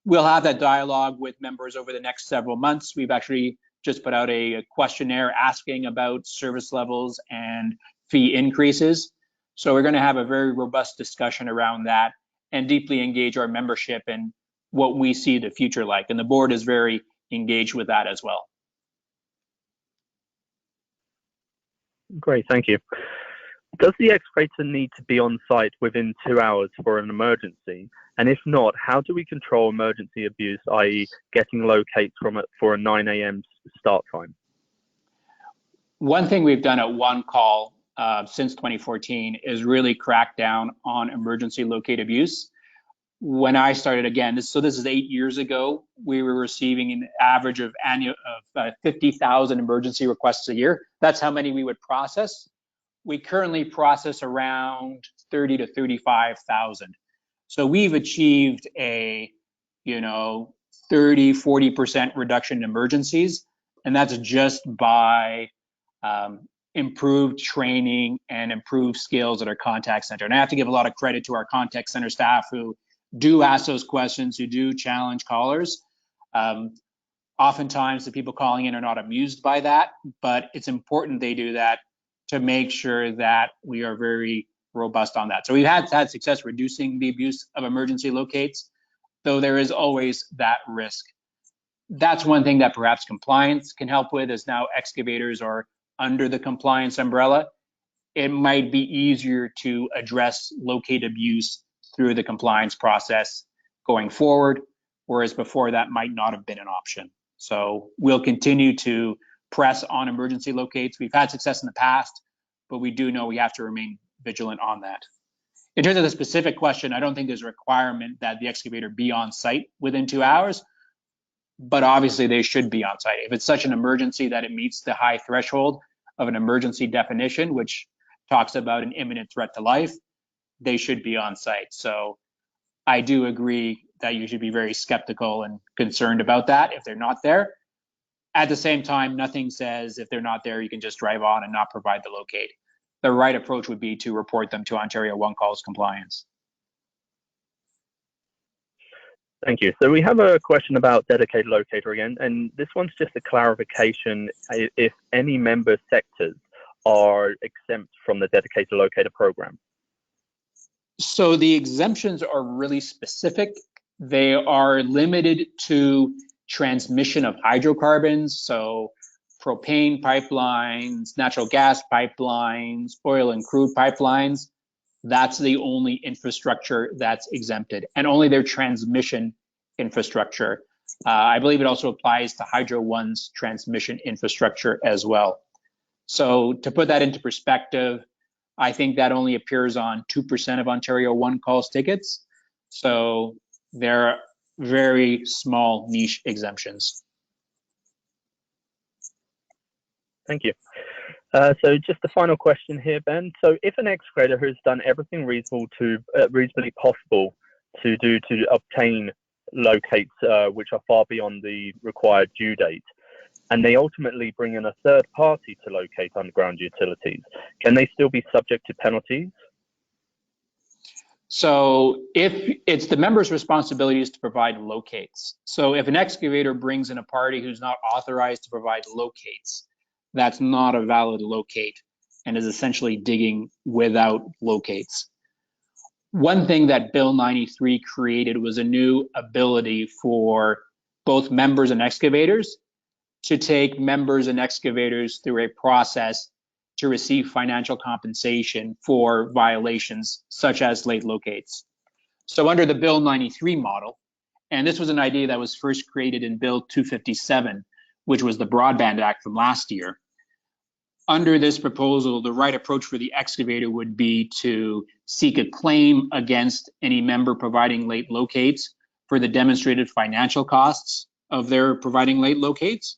We'll have that dialogue with members over the next several months. We've actually just put out a questionnaire asking about service levels and fee increases. So we're going to have a very robust discussion around that and deeply engage our membership in what we see the future like. And the board is very engaged with that as well. Great, thank you. Does the excavator need to be on site within 2 hours for an emergency? And if not, how do we control emergency abuse, i.e. getting locates for a 9 a.m. start time? One thing we've done at Onecall since 2014 is really crack down on emergency locate abuse. When I started, again, this is 8 years ago, we were receiving an average of 50,000 emergency requests a year. That's how many we would process. We currently process around 30 to 35,000. So we've achieved a 30-40% reduction in emergencies, and that's just by improved training and improved skills at our contact center. And I have to give a lot of credit to our contact center staff who do ask those questions, who do challenge callers. Oftentimes the people calling in are not amused by that, but it's important they do that to make sure that we are very robust on that. So we've had success reducing the abuse of emergency locates, though there is always that risk. That's one thing that perhaps compliance can help with, is now excavators are under the compliance umbrella. It might be easier to address locate abuse through the compliance process going forward, whereas before that might not have been an option. So we'll continue to press on emergency locates. We've had success in the past, but we do know we have to remain vigilant on that. In terms of the specific question, I don't think there's a requirement that the excavator be on site within 2 hours, but obviously they should be on site. If it's such an emergency that it meets the high threshold of an emergency definition, which talks about an imminent threat to life, they should be on site. So I do agree that you should be very skeptical and concerned about that if they're not there. At the same time, nothing says if they're not there, you can just drive on and not provide the locate. The right approach would be to report them to Ontario Onecall's compliance. Thank you. So we have a question about dedicated locator again, and this one's just a clarification if any member sectors are exempt from the dedicated locator program. So the exemptions are really specific They are limited to transmission of hydrocarbons, so propane pipelines, natural gas pipelines, oil and crude pipelines. That's the only infrastructure that's exempted, and only their transmission infrastructure. I believe it also applies to Hydro One's transmission infrastructure as well. So to put that into perspective, I think that only appears on 2% of Ontario One Call's tickets. So they're very small niche exemptions. Thank you. So just the final question here, Ben. So if an excavator has done everything reasonably possible to obtain locates which are far beyond the required due date, and they ultimately bring in a third party to locate underground utilities, can they still be subject to penalties? So if it's the member's responsibilities to provide locates. So if an excavator brings in a party who's not authorized to provide locates, that's not a valid locate and is essentially digging without locates. One thing that Bill 93 created was a new ability for both members and excavators to take members and excavators through a process to receive financial compensation for violations such as late locates. So under the Bill 93 model, and this was an idea that was first created in Bill 257, which was the Broadband Act from last year. Under this proposal, the right approach for the excavator would be to seek a claim against any member providing late locates for the demonstrated financial costs of their providing late locates.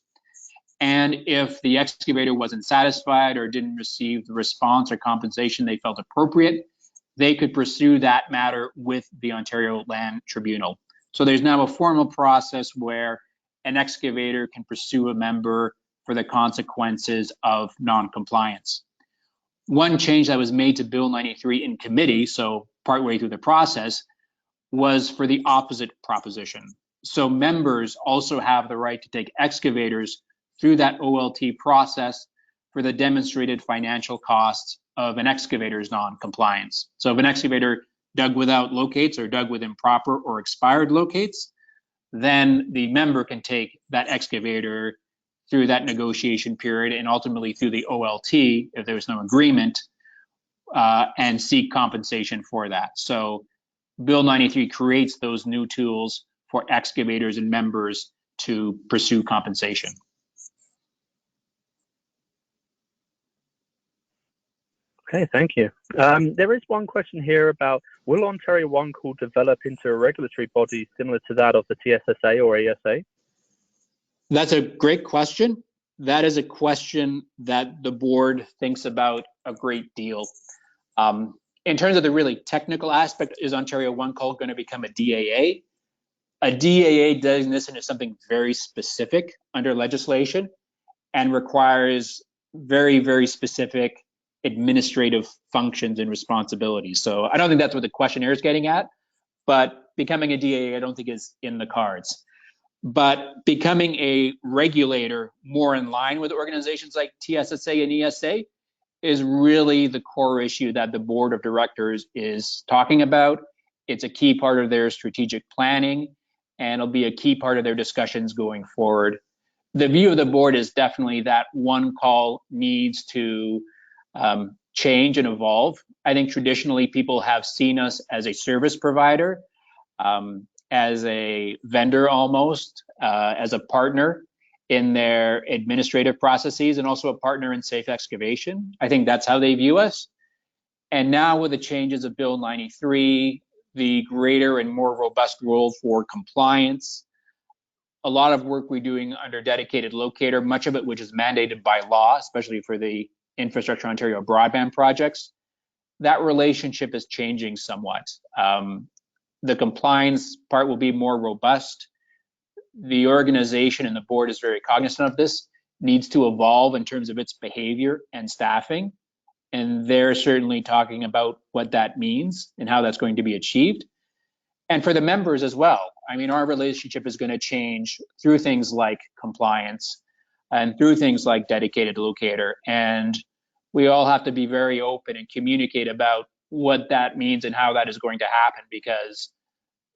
And if the excavator wasn't satisfied or didn't receive the response or compensation they felt appropriate, they could pursue that matter with the Ontario Land Tribunal. So there's now a formal process where an excavator can pursue a member for the consequences of non-compliance. One change that was made to Bill 93 in committee, so partway through the process, was for the opposite proposition. So members also have the right to take excavators through that OLT process for the demonstrated financial costs of an excavator's non-compliance. So if an excavator dug without locates or dug with improper or expired locates, then the member can take that excavator through that negotiation period and ultimately through the OLT if there's no agreement and seek compensation for that. So Bill 93 creates those new tools for excavators and members to pursue compensation. Okay, thank you. There is one question here about, will Ontario Onecall develop into a regulatory body similar to that of the TSSA or ASA? That's a great question. That is a question that the board thinks about a great deal. In terms of the really technical aspect, is Ontario Onecall going to become a DAA? A DAA designation is something very specific under legislation and requires very, very specific administrative functions and responsibilities. So I don't think that's what the questionnaire is getting at, but becoming a DAA I don't think is in the cards. But becoming a regulator more in line with organizations like TSSA and ESA is really the core issue that the board of directors is talking about. It's a key part of their strategic planning, and it'll be a key part of their discussions going forward. The view of the board is definitely that Onecall needs to change and evolve. I think traditionally people have seen us as a service provider, as a vendor almost, as a partner in their administrative processes, and also a partner in safe excavation. I think that's how they view us. And now with the changes of Bill 93, the greater and more robust role for compliance, a lot of work we're doing under dedicated locator, much of it which is mandated by law, especially for the Infrastructure Ontario broadband projects, that relationship is changing somewhat. The compliance part will be more robust. The organization and the board is very cognizant of this, needs to evolve in terms of its behavior and staffing. And they're certainly talking about what that means and how that's going to be achieved. And for the members as well. I mean, our relationship is going to change through things like compliance and through things like dedicated locator. And we all have to be very open and communicate about what that means and how that is going to happen, because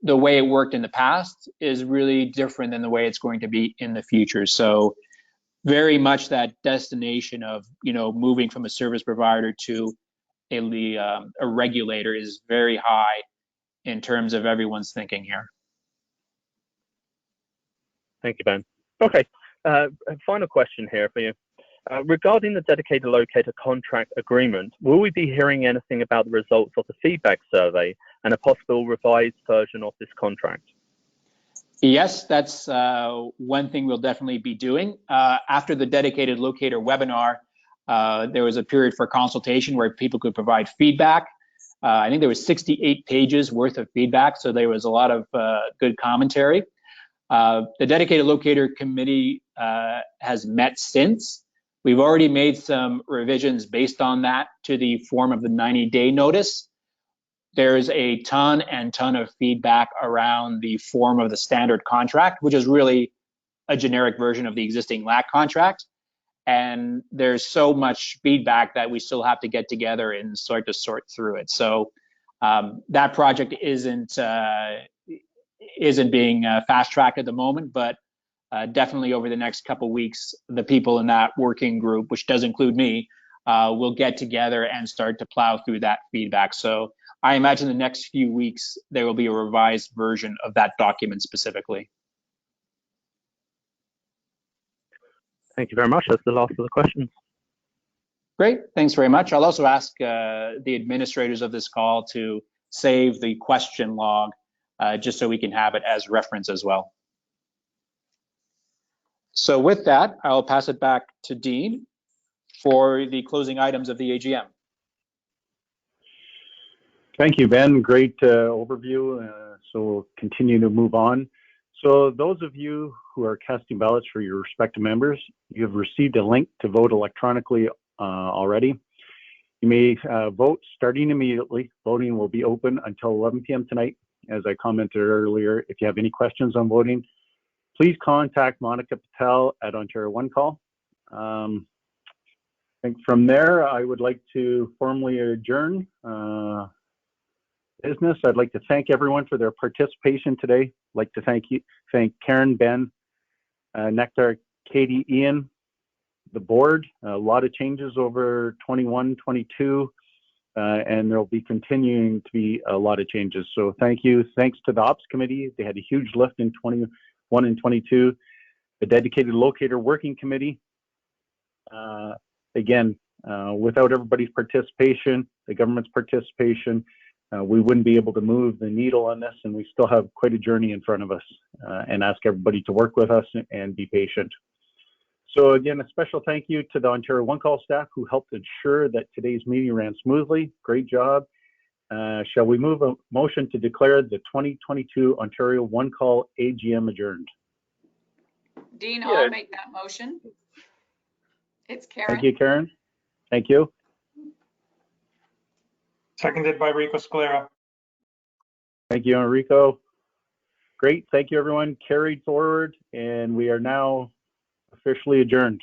the way it worked in the past is really different than the way it's going to be in the future. So very much that destination of, moving from a service provider to a regulator is very high in terms of everyone's thinking here. Thank you, Ben. Okay, a final question here for you. Regarding the dedicated locator contract agreement, will we be hearing anything about the results of the feedback survey and a possible revised version of this contract? Yes, that's one thing we'll definitely be doing. After the dedicated locator webinar, there was a period for consultation where people could provide feedback. I think there was 68 pages worth of feedback, so there was a lot of good commentary. The dedicated locator committee has met since. We've already made some revisions based on that to the form of the 90-day notice. There's a ton of feedback around the form of the standard contract, which is really a generic version of the existing LAC contract. And there's so much feedback that we still have to get together and start to sort through it. So that project isn't being fast-tracked at the moment, but definitely over the next couple of weeks, the people in that working group, which does include me, will get together and start to plow through that feedback. So I imagine the next few weeks, there will be a revised version of that document specifically. Thank you very much. That's the last of the questions. Great, thanks very much. I'll also ask the administrators of this call to save the question log just so we can have it as reference as well. So with that, I'll pass it back to Dean for the closing items of the AGM. Thank you, Ben. Great overview. So we'll continue to move on. So those of you who are casting ballots for your respective members, you have received a link to vote electronically already. You may vote starting immediately. Voting will be open until 11 p.m. tonight. As I commented earlier, if you have any questions on voting, please contact Monica Patel at Ontario Onecall. I think from there, I would like to formally adjourn business. I'd like to thank everyone for their participation today. I'd like to thank Karen, Ben, Nectar, Katie, Ian, the board. A lot of changes over 21, 22, and there'll be continuing to be a lot of changes. So thank you. Thanks to the Ops Committee. They had a huge lift in 21 and 22. The Dedicated Locator Working Committee. Again, without everybody's participation, the government's participation, we wouldn't be able to move the needle on this, and we still have quite a journey in front of us, and ask everybody to work with us and be patient. So again, a special thank you to the Ontario Onecall staff who helped ensure that today's meeting ran smoothly. Great job. Shall we move a motion to declare the 2022 Ontario Onecall AGM adjourned? Dean, I'll make that motion. It's Karen. Thank you, Karen. Thank you. Seconded by Rico Scalera. Thank you, Enrico. Great. Thank you, everyone. Carried forward, and we are now officially adjourned.